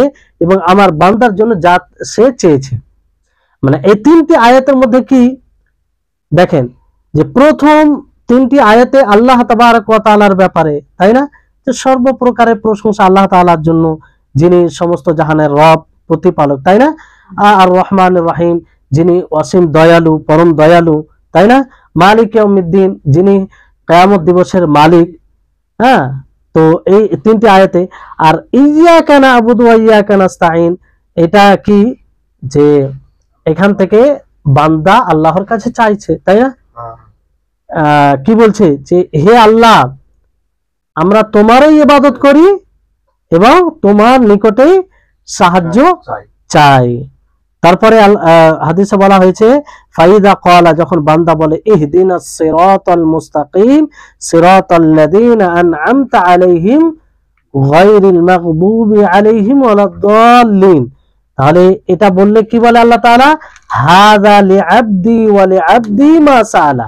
এবং আমার বান্দার জন্য যা সে চেয়েছে। মানে এই তিনটি আয়াতের মধ্যে কি দেখেন, যে প্রথম তিনটি আয়াতে আল্লাহ তাবারক ওয়া তাআলার ব্যাপারে, তাই না? যে সর্বপ্রকারের প্রশংসা আল্লাহ তাআলার জন্য, যিনি সমস্ত জাহানের রব, প্রতিপালক, তাই না? আর রহমানির রহিম, যিনি অসীম দয়ালু, পরম দয়ালু, তাই না? মালিক ইয়াউমিদ্দিন, যিনি কিয়ামত দিবসের মালিক। হ্যাঁ, তো এই তিনটি আয়াতে। আর ইয়্যাকা না'বুদু ওয়া ইয়্যাকা নাস্তাঈন, এটা কি, যে এখান থেকে বান্দা আল্লাহর কাছে চাইছে, তাই না? কি বলছে? যে হে আল্লাহ, আমরা তোমারই ইবাদত করি এবং তোমার নিকটেই সাহায্য চাই। তারপরে হাদিসে বলা হয়েছে ফাইদা ক্বালা, যখন বান্দা বলে ইহদিনাস সিরাতাল মুস্তাকিম সিরাতাল্লাযীনা আন'আমতা আলাইহিম গায়রিল মাগদুবি আলাইহিম ওয়ালাদ-দাল্লিন, তাহলে এটা বললে কি বলে আল্লাহ তাআলা? হাযা লিআবদি ওয়া লিআবদি মা সাআলা,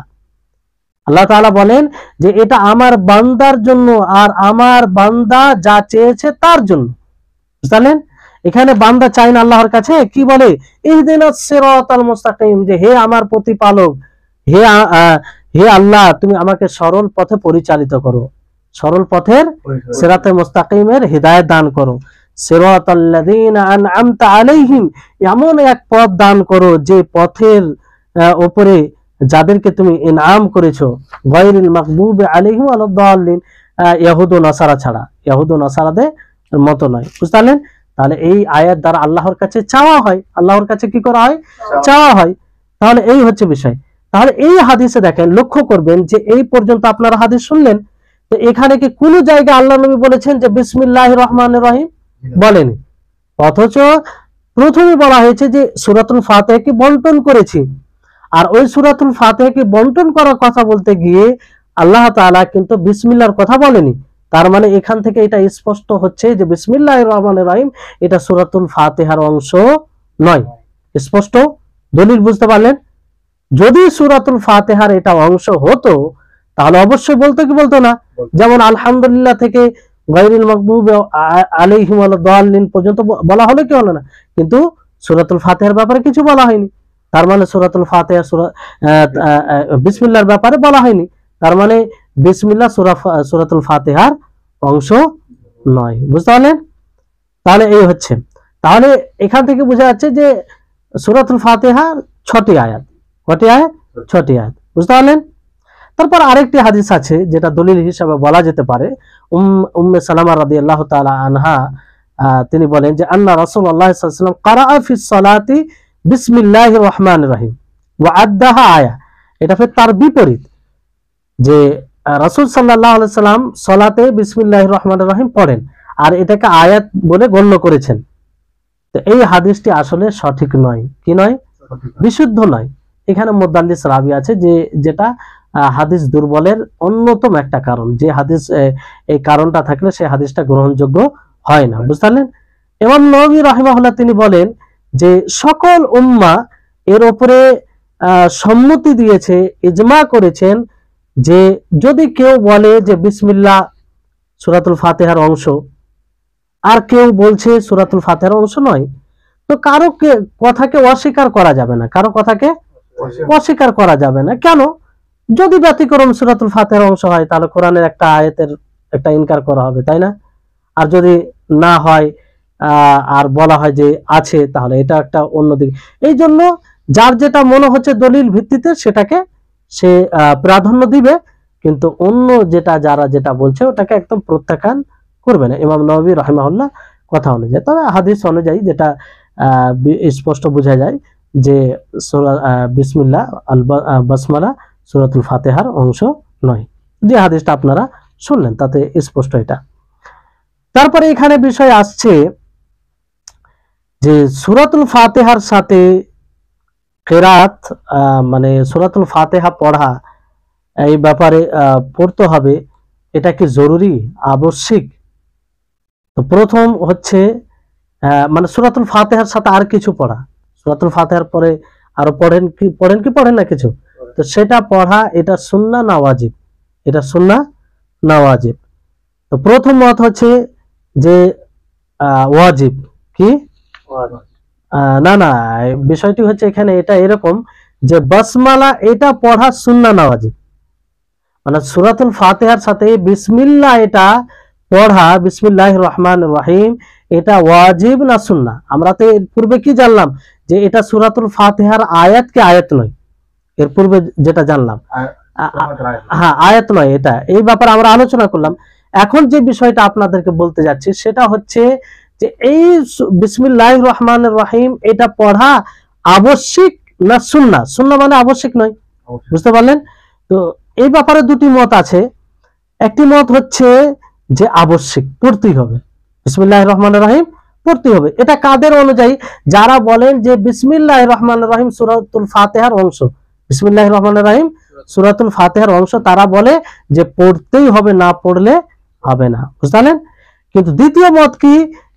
আল্লাহ তাআলা বলেন যে এটা আমার বান্দার জন্য আর আমার বান্দা যা চেয়েছে তার জন্য, বুঝলেন? এখানে বান্দা চায় না আল্লাহর কাছে, কি বলে, ইহদিনাস সিরাতাল মুস্তাকিম, যে হে আমার প্রতিপালক, হে হে আল্লাহ, তুমি আমাকে সরল পথে পরিচালিত করো, সরল পথের সিরাতে মুস্তাকিমের হিদায়াত দান করো। সিরাতাল্লাযীনা আনআমতা আলাইহিম, এমন এক পথ দান করো যে পথের উপরে যাদেরকে তুমি ইনআম করেছো, গায়রিল মাগদুবি আলাইহিম ওয়ালাদ দাল্লিন, ইহুদ ও নাসারা ছাড়া, ইহুদ ও নাসারাদের মতো নয়। বুঝতে পারলেন? তাহলে এই আয়াত দ্বারা আল্লাহর কাছে চাওয়া হয়, আল্লাহর কাছে কি করা হয়, চাওয়া হয়। তাহলে এই হচ্ছে বিষয়। তাহলে এই হাদিসে দেখেন, লক্ষ্য করবেন যে এই পর্যন্ত আপনারা হাদিস শুনলেন, তো এখানে কি কোন জায়গায় আল্লাহ নবী বলেছেন যে বিসমিল্লাহির রহমানির রহিম? বলেনি। অথচ প্রথমে বলা হয়েছে যে সূরাতুল ফাতিহাকে বন্টন করেছি, আর ওই সূরাতুল ফাতিহাকে বন্টন করার কথা বলতে গিয়ে আল্লাহ তাআলা কিন্তু বিসমিল্লাহর কথা বলেনি। তার মানে এখান থেকে এটা স্পষ্ট হচ্ছে যে বিসমিল্লাহির রহমানির রহিম এটা সূরাতুল ফাতিহার অংশ নয়। স্পষ্ট দলিল বুঝতে পারলেন? যদি সূরাতুল ফাতিহার এটা অংশ হতো তাহলে অবশ্যই বলতো কি বলতো না, যেমন আলহামদুলিল্লাহ থেকে গায়রিল মাগদুবি আলাইহিম ওয়ালাদ দাল্লিন পর্যন্ত বলা হলো কি হলো না, কিন্তু সূরাতুল ফাতিহার ব্যাপারে কিছু বলা হয়নি। তার মানে সূরাতুল ফাতিহা বিসমিল্লাহর ব্যাপারে বলা হয়নি, তার মানে বিসমিল্লাহ সূরাতুল ফাতিহার অংশ নয়। বুঝতে পারলেন? তাহলে এই হচ্ছে, তাহলে এখান থেকে বোঝা যাচ্ছে যে সূরাতুল ফাতিহার 6টি আয়াত। কয়টি আয়াত? 6টি আয়াত। বুঝতে পারলেন? তারপর আরেকটি হাদিস আছে যেটা দলিল হিসেবে বলা যেতে পারে। উম্মে সালামা রাদিয়াল্লাহু তাআলা আনহা তিনি বলেন যে আন্না রাসূলুল্লাহ সাল্লাল্লাহু আলাইহি ওয়াসাল্লাম ক্বারাআ ফিস সালাতি বিসমিল্লাহির রহমানির রহিম ওয়া আদ্দাহা আয়া। এটা ফের তার বিপরীত, যে রাসূল সাল্লাল্লাহু আলাইহি সাল্লাম সালাতে বিসমিল্লাহির রহমানির রহিম পড়েন আর এটাকে আয়াত বলে গণ্য করেছেন। তো এই হাদিসটি আসলে সঠিক নয়। কি নয়? বিশুদ্ধ নয়। এখানে মুদাল্লিস রাবি আছে, যে যেটা হাদিস দুর্বলের অন্যতম একটা কারণ, যে হাদিস এই কারণটা থাকলে সেই হাদিসটা গ্রহণযোগ্য হয় না। বুঝতে পারলেন? ইমাম নববী রাহিমাহুল্লাহ তিনি বলেন যে সকল উম্মাহ এর উপরে সম্মতি দিয়েছে, ইজমা করেছেন যে যদি কেউ বলে যে বিসমিল্লাহ সূরাতুল ফাতিহার অংশ, আর কেউ বলছে সূরাতুল ফাতিহার অংশ নয়, তো কারো কথাকে অস্বীকার করা যাবে না, কারো কথাকে অস্বীকার করা যাবে না। কেন? যদি ব্যতিক্রম সূরাতুল ফাতিহার অংশ হয় তাহলে কোরআনের একটা আয়াতের একটা ইনকার করা হবে, তাই না? আর যদি না হয় আর বলা হয় যে আছে, তাহলে এটা একটা অন্যদিকে। এই জন্য যার যেটা মনে হচ্ছে দলিল ভিত্তিতে সেটাকে সে প্রাধান্য দিবে, কিন্তু অন্য যারা যেটা বলছে ওটাকে একদম প্রত্যাখ্যান করবে না। ইমাম নববী রাহিমাহুল্লাহ কথা অনুযায়ী, তবে হাদিস অনুযায়ী যেটা স্পষ্ট বোঝা যায় যে বিসমিল্লাহ বাসমালা সূরাতুল ফাতিহার অংশ নয়। যে হাদিসটা আপনারা শুনলেন তাতে স্পষ্ট এটা। তারপরে এখানে বিষয় আসছে যে সূরাতুল ফাতিহার সাথে কিরাত, মানে সূরাতুল ফাতিহা পড়া, এই ব্যাপারে পড়তে হবে, এটা কি জরুরি, আবশ্যিক? তো প্রথম হচ্ছে মানে সূরাতুল ফাতিহার সাথে আর কিছু পড়া, সূরাতুল ফাতিহার পরে আরো পড়েন কি না কিছু, তো সেটা পড়া এটা সুন্নাহ না ওয়াজিব? এটা সুন্নাহ না ওয়াজিব? তো প্রথম মত হচ্ছে যে ওয়াজিব। কি? না না, বিষয়টি হচ্ছে এখানে এটা এরকম যে বাসমালা এটা পড়া সুন্নাহ না ওয়াজিব? মানে সূরাতুল ফাতিহার সাথে বিসমিল্লাহ এটা পড়া, বিসমিল্লাহির রহমানির রহিম, এটা ওয়াজিব না সুন্নাহ? আমরা তো এর পূর্বে কি জানলাম যে এটা সূরাতুল ফাতিহার আয়াত কি আয়াত নয়, এর পূর্বে যেটা জানলাম হ্যাঁ আয়াত নয়, এটা এই ব্যাপারে আমরা আলোচনা করলাম। এখন যে বিষয়টা আপনাদেরকে বলতে যাচ্ছি সেটা হচ্ছে যে এই বিসমিল্লাহির রহমানির রহিম এটা পড়া আবশ্যিক না সুন্নাহ? সুন্নাহ মানে আবশ্যিক নয়। বুঝতে পারলেন? তো এই ব্যাপারে দুটি মত আছে। একটি মত হচ্ছে যে আবশ্যিক, পড়তেই হবে, বিসমিল্লাহির রহমানির রহিম পড়তেই হবে। এটা কাদের অনুযায়ী? যারা বলেন যে বিসমিল্লাহির রহমানির রহিম সূরাতুল ফাতিহার অংশ, বিসমিল্লাহির রহমানির রহিম সূরাতুল ফাতিহার অংশ, তারা বলে যে পড়তেই হবে, না পড়লে হবে না। বুঝলেন? কিন্তু দ্বিতীয় মত কি,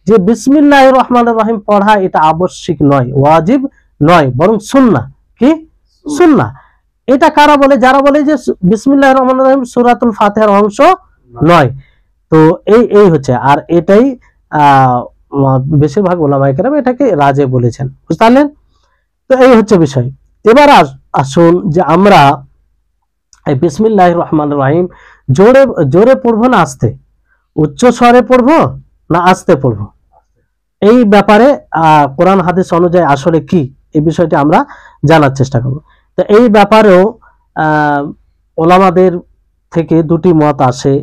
যে বিসমিল্লাহির রহমানির রহিম পড়া এটা আবশ্যিক নয়, ওয়াজিব নয়, বরং সুন্নাহ। কি? সুন্নাহ। এটা কারা বলে? যারা বলে যে বিসমিল্লাহির রহমানির রহিম সূরাতুল ফাতিহার অংশ নয়। তো এই হচ্ছে, আর এটাই বেশিরভাগ ওলামায়ে কেরাম এটাকে রাজে বলেছেন, বুঝতে পারলেন? তো এই হচ্ছে বিষয়। এবার আসুন যে আমরা এই বিসমিল্লাহির রহমানির রহিম জোরে জোরে পড়বো না আস্তে, উচ্চ স্বরে পড়বো না আস্তে পড়বো, এই ব্যাপারে কোরআন হাদিস অনুযায়ী আসলে কি এই বিষয়টি আমরা জানার চেষ্টা করব। তো এই ব্যাপারেও ওলামাদের থেকে দুটি মত আসে।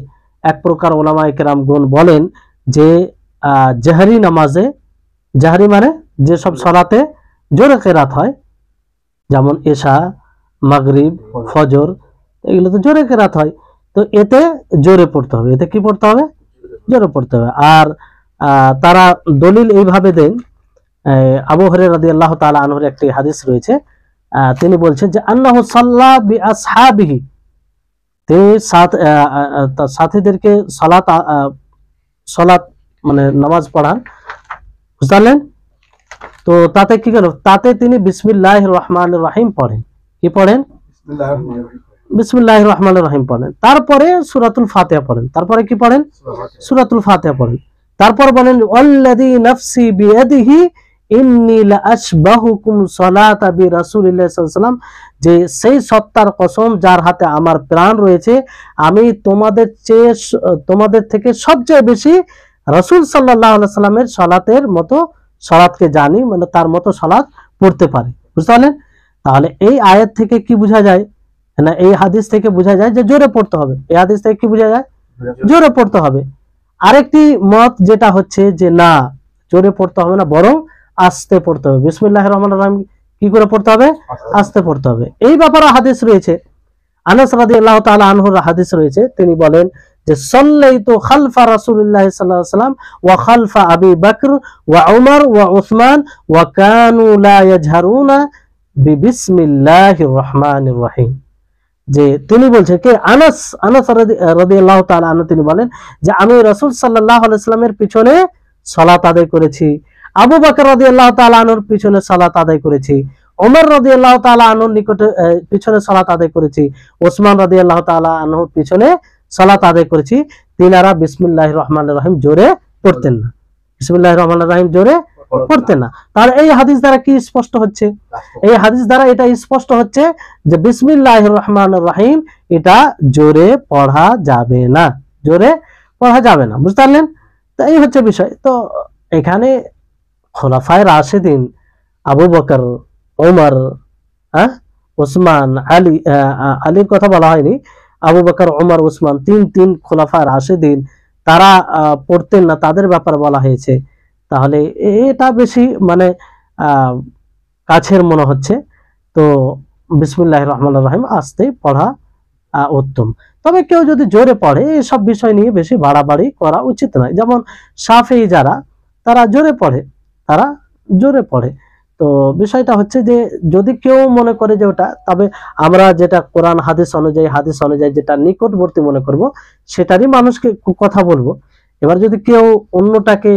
এক প্রকার ওলামায়ে কেরামগণ বলেন যে জাহরি নামাজে, জাহরি মানে যেসব সালাতে জোরে কেরাত হয়, যেমন এশা, মাগরিব, ফজর, এগুলো তো জোরে কেরাত হয়, তো এতে জোরে পড়তে হবে। এতে কি পড়তে হবে? জোরে পড়তে হবে। আর তারা দলিল এইভাবে দেন, আবু হুরায়রা রাদিয়াল্লাহু তাআলা আনহুর একটি হাদিস রয়েছে, তিনি বলছেন যে আন্নাহু সাল্লা বিআসহাবিহি, তিনি তার সাথীদেরকে সালাত মানে নামাজ পড়ান, বুঝলেন? তো তাতে কি গেল? তাতে তিনি বিসমিল্লাহির রহমানির রহিম পড়েন। কি পড়েন? বিসমিল্লাহির রহমানির রহিম পড়েন। তারপরে সূরাতুল ফাতিহা পড়েন। তারপরে কি পড়েন? সূরাতুল ফাতিহা পড়েন। তারপর বলেন ওয়াল্লাযী নাফসি বিয়াদিহি ইন্নী লাআশবাহুকুম সালাতা বিরাসূলিল্লাহ সাল্লাল্লাহু আলাইহি ওয়াসাল্লাম, যে সেই সত্তার কসম যার হাতে আমার প্রাণ রয়েছে, আমি তোমাদের থেকে সবচেয়ে বেশি রাসূল সাল্লাল্লাহু আলাইহি সাল্লামের সালাতের মতো সালাতকে জানি, মানে তার মতো সালাত পড়তে পারি, বুঝতে পারলেন? তাহলে এই আয়াত থেকে কি বোঝা যায় না, এই হাদিস থেকে বোঝা যায় যে জোরে পড়তে হবে। এই হাদিস থেকে কি বোঝা যায়? জোরে পড়তে হবে। আরেকটি মত যেটা হচ্ছে যে না, জোরে পড়তে হবে না, বরং আস্তে পড়তে হবে। বিসমিল্লাহির রহমানির রহিম কি করে পড়তে হবে? আস্তে পড়তে হবে। এই ব্যাপারে হাদিস রয়েছে, আনাস রাদিয়াল্লাহু তাআলা আনহুর হাদিস রয়েছে, তিনি বলেন যে সাল্লাইতু খালফা রাসূলিল্লাহ সাল্লাল্লাহু আলাইহি ওয়াসাল্লাম ওয়া খালফা আবি বকর ওয়া উমর ওয়া উসমান ওয়া কানু লা ইয়াজহারুনা বিসমিল্লাহির রহমানির রহিম। যে তিনি বলছেন কে? আনাস রাদিয়াল্লাহু তাআলা আনহু, তিনি বলেন যে আমি রাসূল সাল্লাল্লাহু আলাইহি ওয়াসাল্লামের পিছনে সালাত আদায় করেছি, আবু বকর রাদিয়াল্লাহু তাআলা আনহুর পিছনে সালাত আদায় করেছি, ওমর রাদিয়াল্লাহু তাআলা আনহুর নিকটে পিছনে সালাত আদায় করেছি, ওসমান রাদিয়াল্লাহু তাআলা আনহুর পিছনে সালাত আদায় করেছি। তিনারা বিসমিল্লাহির রহমানির রহিম জোরে পড়তেন না, বিসমিল্লাহির রহমানির রহিম জোরে পড়তেন না। তাহলে এই হাদিস দ্বারা কি স্পষ্ট হচ্ছে? এই হাদিস দ্বারা এটা স্পষ্ট হচ্ছে যে বিসমিল্লাহির রহমানির রহিম এটা জোরে পড়া যাবে না, জোরে পড়া যাবে না, বুঝতে পারলেন? তো এই হচ্ছে বিষয়। তো এখানে খোলাফায়ে রাশিদিন আবু বকর, ওমর, ওসমান, আলীর কথা বলা হয়নি, আবু বকর, ওমর, ওসমান, তিন খোলাফায়ে রাশিদিন, তারা পড়তেন না, তাদের ব্যাপারে বলা হয়েছে। তাহলে এটা বেশি মানে কাছের মনে হচ্ছে। তো বিসমিল্লাহির রহমানির রহিম আস্তে পড়া উত্তম। তবে কেউ যদি জোরে পড়ে, এসব বিষয় নিয়ে বেশি বাড়াবাড়ি করা উচিত নয়। যেমন শাফিঈ যারা, তারা জোরে পড়ে, তারা জোরে পড়ে। তো বিষয়টা হচ্ছে যে যদি কেউ মনে করে যে ওটা, তবে আমরা যেটা কোরআন হাদিস অনুযায়ী যেটা নিকটবর্তী মনে করব, সেটারই মানুষকে কথা বলবো। এবার যদি কেউ অন্যটাকে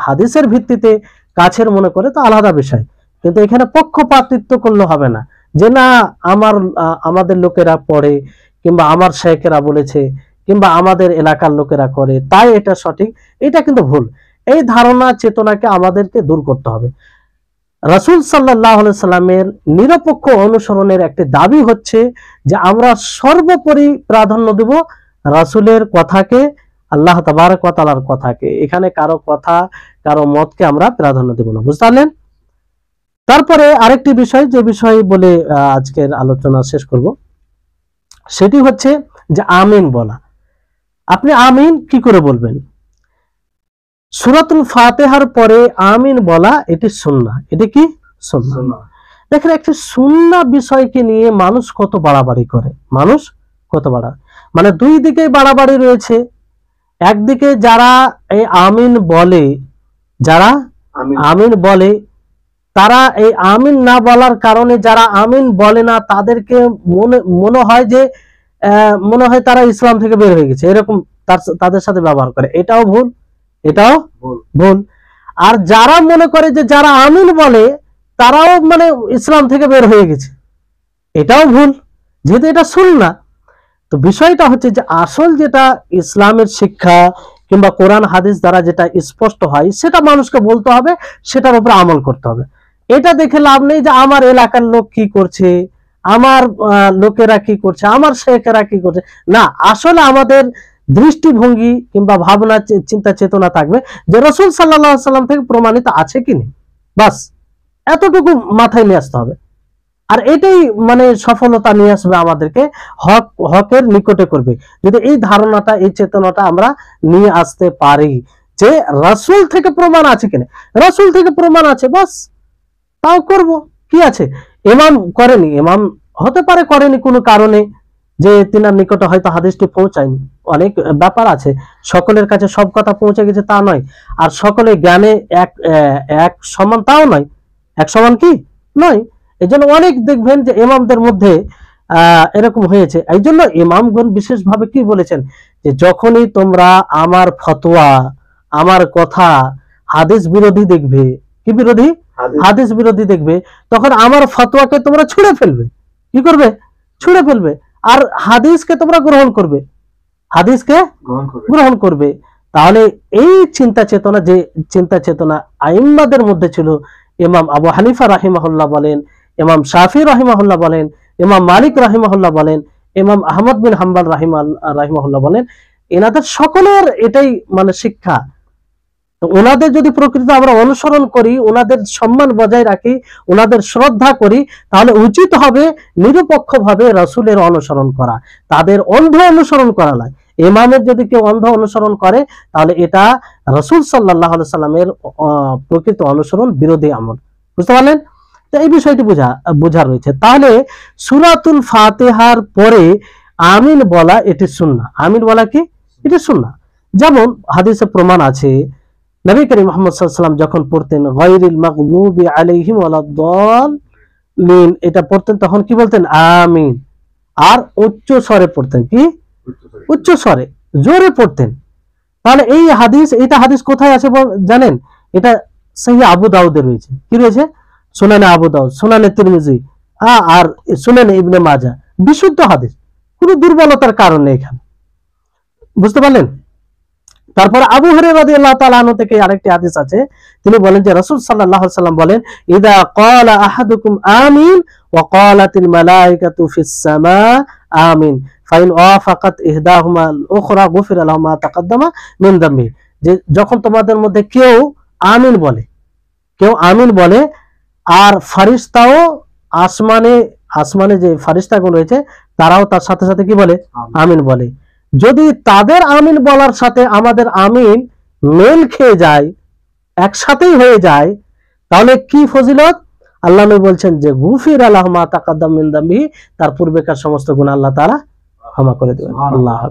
হাদিসের ভিত্তিতে কাছের মনে করে, তো আলাদা বিষয়। কিন্তু এখানে পক্ষপাতিত্ব করলে হবে না, যে না আমাদের লোকেরা পড়ে, কিংবা আমার শেখেরা বলেছে, কিংবা আমাদের এলাকার লোকেরা করে, তাই এটা সঠিক। এটা কিন্তু ভুল। এই ধারণা চেতনাকে আমাদেরকে দূর করতে হবে। রাসূল সাল্লাল্লাহু আলাইহি সাল্লামের নিরপেক্ষ অনুসরণের একটি দাবি হচ্ছে যে আমরা সর্বোপরি প্রাধান্য দেব রাসূলের কথাকে, আল্লাহ তাবারক ওয়া তাআলার কথাকে। এখানে কারো কথা, কারো মতকে আমরা প্রাধান্য দেব না, বুঝতে পারলেন? তারপরে আরেকটি বিষয়, যে বিষয় বলে আজকের আলোচনা শেষ করব, সেটি হচ্ছে যে আমিন বলা। আপনি আমিন কি করে বলবেন? সূরাতুল ফাতিহার পরে আমিন বলা এটি সুন্নাহ। এটি কি? সুন্নাহ। দেখেন, একটি সুন্নাহ বিষয়কে নিয়ে মানুষ কত বাড়াবাড়ি করে, মানুষ কত মানে দুই দিকে বাড়াবাড়ি রয়েছে। একদিকে যারা এই আমিন বলে, যারা আমিন বলে, তারা এই আমিন না বলার কারণে, যারা আমিন বলে না তাদেরকে মনে হয় তারা ইসলাম থেকে বের হয়ে গেছে, এরকম তাদের সাথে ব্যবহার করে। এটাও ভুল, এটাও ভুল। আর যারা মনে করে যে যারা আমিন বলে তারাও মানে ইসলাম থেকে বের হয়ে গেছে, এটাও ভুল, যেহেতু এটা সুন্নাহ। তো বিষয়টা হচ্ছে যে আসল যেটা ইসলামের শিক্ষা কিংবা কোরআন হাদিস দ্বারা যেটা স্পষ্ট হয় সেটা মানুষকে বলতে হবে, সেটার উপরে আমল করতে হবে। এটা দেখে লাভ নেই যে আমার এলাকার লোক কি করছে, আমার লোকেরা কি করছে, আমার শেখেরা কি করছে। না, আসলে আমাদের দৃষ্টিভঙ্গি কিংবা ভাবনা চিন্তা চেতনা থাকবে যে রাসূল সাল্লাল্লাহু আলাইহি সাল্লাম থেকে প্রমাণিত আছে কি নেই, বাস এতটুকু মাথায় নিয়ে আসতে হবে। আর এটাই মানে সফলতা নিয়ে আসবে আমাদেরকে, হকের নিকটে করবে, যদি এই ধারণাটা এই চেতনাটা আমরা নিয়ে আসতে পারি যে রাসূল থেকে প্রমাণ আছে কিনা। রাসূল থেকে প্রমাণ আছে, বাস তাও করব, কি আছে। ইমাম করেনি, ইমাম হতে পারে করেনি কোনো কারণে, যে তিনার নিকটে হয়তো হাদিসটি পৌঁছায়নি, অনেক ব্যাপার আছে, সকলের কাছে সব কথা পৌঁছে গেছে তা নয়, আর সকলে জ্ঞানে এক সমান তাও নয়, এক সমান কি নয়। এই জন্য অনেক দেখবেন যে ইমামদের মধ্যে এরকম হয়েছে। এই জন্য ইমামগণ বিশেষভাবে কি বলেছেন যে যখনই তোমরা আমার ফতোয়া, আমার কথা হাদিস বিরোধী দেখবে, কি বিরোধী, হাদিস বিরোধী দেখবে, তখন আমার ফতোয়াকে তোমরা ছুঁড়ে ফেলবে। কি করবে? ছুঁড়ে ফেলবে। আর হাদিসকে তোমরা গ্রহণ করবে, হাদিসকে গ্রহণ করবে। তাহলে এই চিন্তা চেতনা, যে চিন্তা চেতনা আইম্মাদের মধ্যে ছিল, ইমাম আবু হানিফা রাহিমাহুল্লাহ বলেন, ইমাম শাফি রাহিমাহুল্লাহ বলেন, ইমাম মালিক রাহিমাহুল্লাহ বলেন, ইমাম আহমদ বিন হাম্বল রাহিমাহুল্লাহ বলেন, এনাদের সকলের এটাই মানে শিক্ষা। তো ওনাদের যদি প্রকৃত আমরা অনুসরণ করি, ওনাদের সম্মান বজায় রাখি, ওনাদের শ্রদ্ধা করি, তাহলে উচিত হবে নিরপেক্ষভাবে রাসূলের অনুসরণ করা, তাদের অন্ধ অনুসরণ করা নয়। ইমামের যদি কেউ অন্ধ অনুসরণ করে তাহলে এটা রাসূল সাল্লাল্লাহু আলাইহি সাল্লামের প্রকৃত অনুসরণ বিরোধী আমল। বুঝতে পারলেন? তো এই বিষয়টি বোঝা রয়েছে। তাহলে সূরাতুল ফাতিহার পরে আমিন বলা এটি সুন্নাহ। আমিন বলা কি? এটি সুন্নাহ। যেমন হাদিসে প্রমাণ আছে, নবী করিম মুহাম্মদ সাল্লাল্লাহু আলাইহি ওয়াসাল্লাম যখন পড়তেন গায়রিল মাগদুবি আলাইহিম ওয়ালাদ-দাল্লিন, এটা পড়তেন তখন কি বলতেন? আমিন। আর উচ্চ স্বরে পড়তেন, কি উচ্চ স্বরে জোরে পড়তেন। তাহলে এই হাদিস, এটা হাদিস কোথায় আছে জানেন? এটা সহিহ আবু দাউদে রয়েছে। কি রয়েছে? সুনানে আবু দাউদ, সুনানে তিরমিজি আর সুনানে ইবনে মাজাহ, বিশুদ্ধ হাদিস, কোনো দুর্বলতার কারণ নেই এখানে। বুঝতে পারলেন? তারপরে আবু হুরায়রা রাদিয়াল্লাহু তাআলা আনহু থেকে আরেকটি হাদিস আছে, তিনি বলেন যে রাসূল সাল্লাল্লাহু আলাইহি ওয়াসাল্লাম বলেন, ইযা ক্বালা আহাদুকুম আমিন ওয়া ক্বালাতিল মালায়েকাতু ফিস সামা আমিন ফাইন ওয়াফাকাত ইহদাহুমা আল উখরা গুফিরা লাহু মা তাকাদ্দামা মিন যামবি। যে যখন তোমাদের মধ্যে কেউ আমিন বলে, কেউ আমিন বলে, আর ফেরেশতাও আসমানে যে ফেরেশতাগণ রয়েছে তারাও তার সাথে সাথে কি বলে? আমিন বলে। যদি তাদের আমিন বলার সাথে আমাদের আমিন মেল খেয়ে যায়, একসাথেই হয়ে যায়, তাহলে কি ফজিলত? আল্লাহ নবী বলছেন যে গুফিরা লাহু মা তাকাদ্দামা মিন যামবি, তার পূর্বেকার সমস্ত গুনাহ আল্লাহ তাআলা ক্ষমা করে দেবেন। আল্লাহ।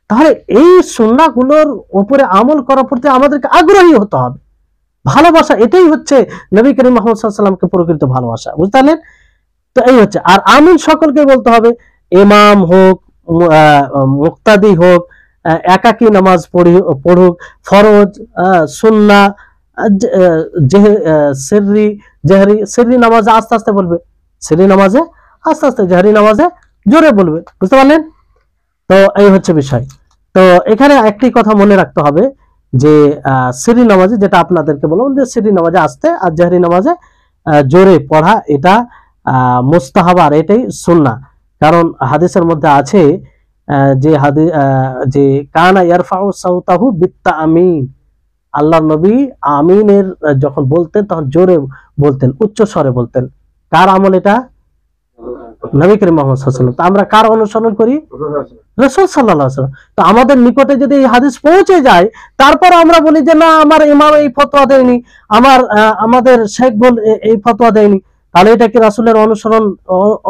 তাহলে এই সুন্নাহগুলোর উপরে আমল করার প্রতি আমাদেরকে আগ্রহী হতে হবে, ভালোবাসা, এটাই হচ্ছে নবী করিম মুহাম্মদ সাল্লাল্লাহু আলাইহি ওয়াসাল্লামকে প্রকৃত ভালোবাসা। বুঝতে পারলেন? তো এই হচ্ছে। আর আমিন সকলকে বলতে হবে, ইমাম হোক, মুক্তাদি হোক, একাকী নামাজ পড়ুক, ফরজ, সুন্নাহ, সেহরি নামাজে আস্তে আস্তে বলবে, সেহরি নামাজে আস্তে আস্তে, জাহরি নামাজে জোরে বলবে। বুঝতে পারলেন? তো এই হচ্ছে বিষয়। তো এখানে একটি কথা মনে রাখতে হবে যে সেহরি নামাজে, যেটা আপনাদেরকে বললাম যে সেহরি নামাজে আস্তে আর জাহরি নামাজে জোরে পড়া, এটা মুস্তাহাব, আর এটাই সুন্নাহ। কারণ হাদিসের মধ্যে আছে যে কানা ইয়ারফাউ সাউতাহু বিত্তামিন, আল্লাহর নবী আমিনের যখন বলতেন তখন জোরে বলতেন, উচ্চ স্বরে বলতেন। কার আমল এটা? নবী করিম মুহাম্মদ সাল্লাল্লাহু আলাইহি ওয়াসাল্লাম। তো আমরা কার অনুসরণ করি? রাসূল সাল্লাল্লাহু আলাইহি ওয়াসাল্লাম। তো আমাদের নিকটে যদি এই হাদিস পৌঁছে যায়, তারপর আমরা বলি যে না, আমার ইমাম এই ফতোয়া দেয়নি, আমাদের শেখ বল এই ফতোয়া দেয়নি, তাহলে এটা কি রাসূলের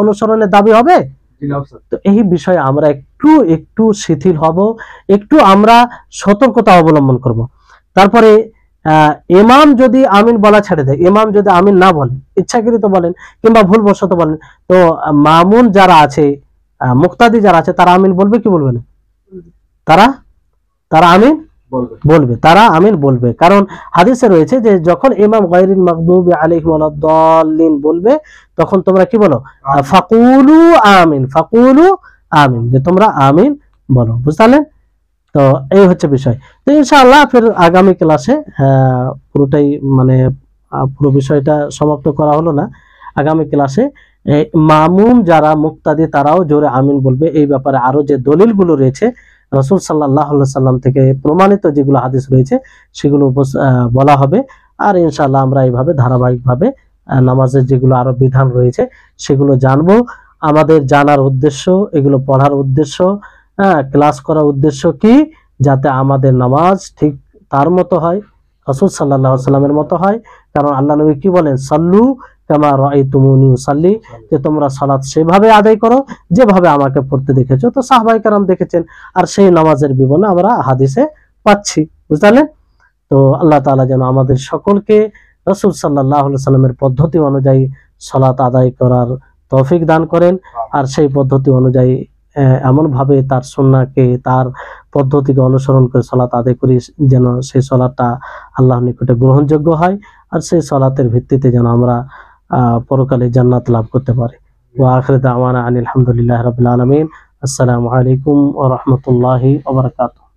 অনুসরণের দাবি হবে? তো এই বিষয়ে আমরা একটু শিথিল হব, একটু আমরা সতর্কতা অবলম্বন করব। তারপরে ইমাম যদি আমিন বলা ছেড়ে দেয়, ইমাম যদি আমিন না বলে, ইচ্ছাকৃত বলেন কিংবা ভুলবশত বলেন, তো মামুন যারা আছে, মুক্তাদি যারা আছে, তারা আমিন বলবে কি বলবে না? তারা আমিন বলবে, তারা আমিন বলবে। কারণ হাদিসে রয়েছে যে যখন ইমাম গায়রিল মাগদুবি আলাইহিম ওয়ালাদ-দাল্লিন বলবে, তখন তোমরা কি বলো? ফাকুলু আমিন, ফাকুলু আমিন, যে তোমরা আমিন বলো। বুঝলেন? তো এই হচ্ছে বিষয়। তো ইনশাআল্লাহ ফের আগামী ক্লাসে পুরোটাই মানে পুরো বিষয়টা সমাপ্ত করা হলো না। আগামী ক্লাসে মামুম যারা মুক্তাদি তারাও জোরে আমিন বলবে, এই ব্যাপারে আরো যে দলিলগুলো রয়েছে রাসূল সাল্লাল্লাহু আলাইহি সাল্লাম থেকে প্রমাণিত যেগুলো হাদিস রয়েছে সেগুলো বলা হবে। আর ইনশাআল্লাহ আমরা এইভাবে ধারাবাহিকভাবে নামাজের যেগুলো আরো বিধান রয়েছে সেগুলো জানবো। আমাদের জানার উদ্দেশ্য, এগুলো পড়ার উদ্দেশ্য, ক্লাস করার উদ্দেশ্য কি, যাতে আমাদের নামাজ ঠিক তার মতো হয়, রাসূল সাল্লাল্লাহু আলাইহি সাল্লামের মতো হয়। কারণ আল্লাহ নবী কি বলেন, সাল্লু কামা রাআইতুমুনি উসাল্লি, যে তোমরা সালাত সেভাবে আদায় করো যেভাবে আমাকে পড়তে দেখেছো। তো সাহাবায়ে কেরাম দেখেছেন, আর সেই নামাজের বিবরণ আমরা হাদিসে পাচ্ছি, বুঝলেন? তো আল্লাহ তাআলা যেন আমাদের সকলকে রাসূল সাল্লাল্লাহু আলাইহি সাল্লামের পদ্ধতি অনুযায়ী সালাত আদায় করার তৌফিক দান করেন, আর সেই পদ্ধতি অনুযায়ী এমন ভাবে তার সুন্নাহকে, তার পদ্ধতিকে অনুসরণ করে সালাত আদায় করি যেন সেই সালাতটা আল্লাহর নিকটে গ্রহণযোগ্য হয়, আর সেই সালাতের ভিত্তিতে যেন আমরা পরকালে জান্নাত লাভ করতে পারি। ওয়া আখিরু দাওয়ানা আনিল হামদুলিল্লাহি রাব্বিল আলামিন। আসসালামু আলাইকুম ওয়া রাহমাতুল্লাহি ওয়া বারাকাতুহু।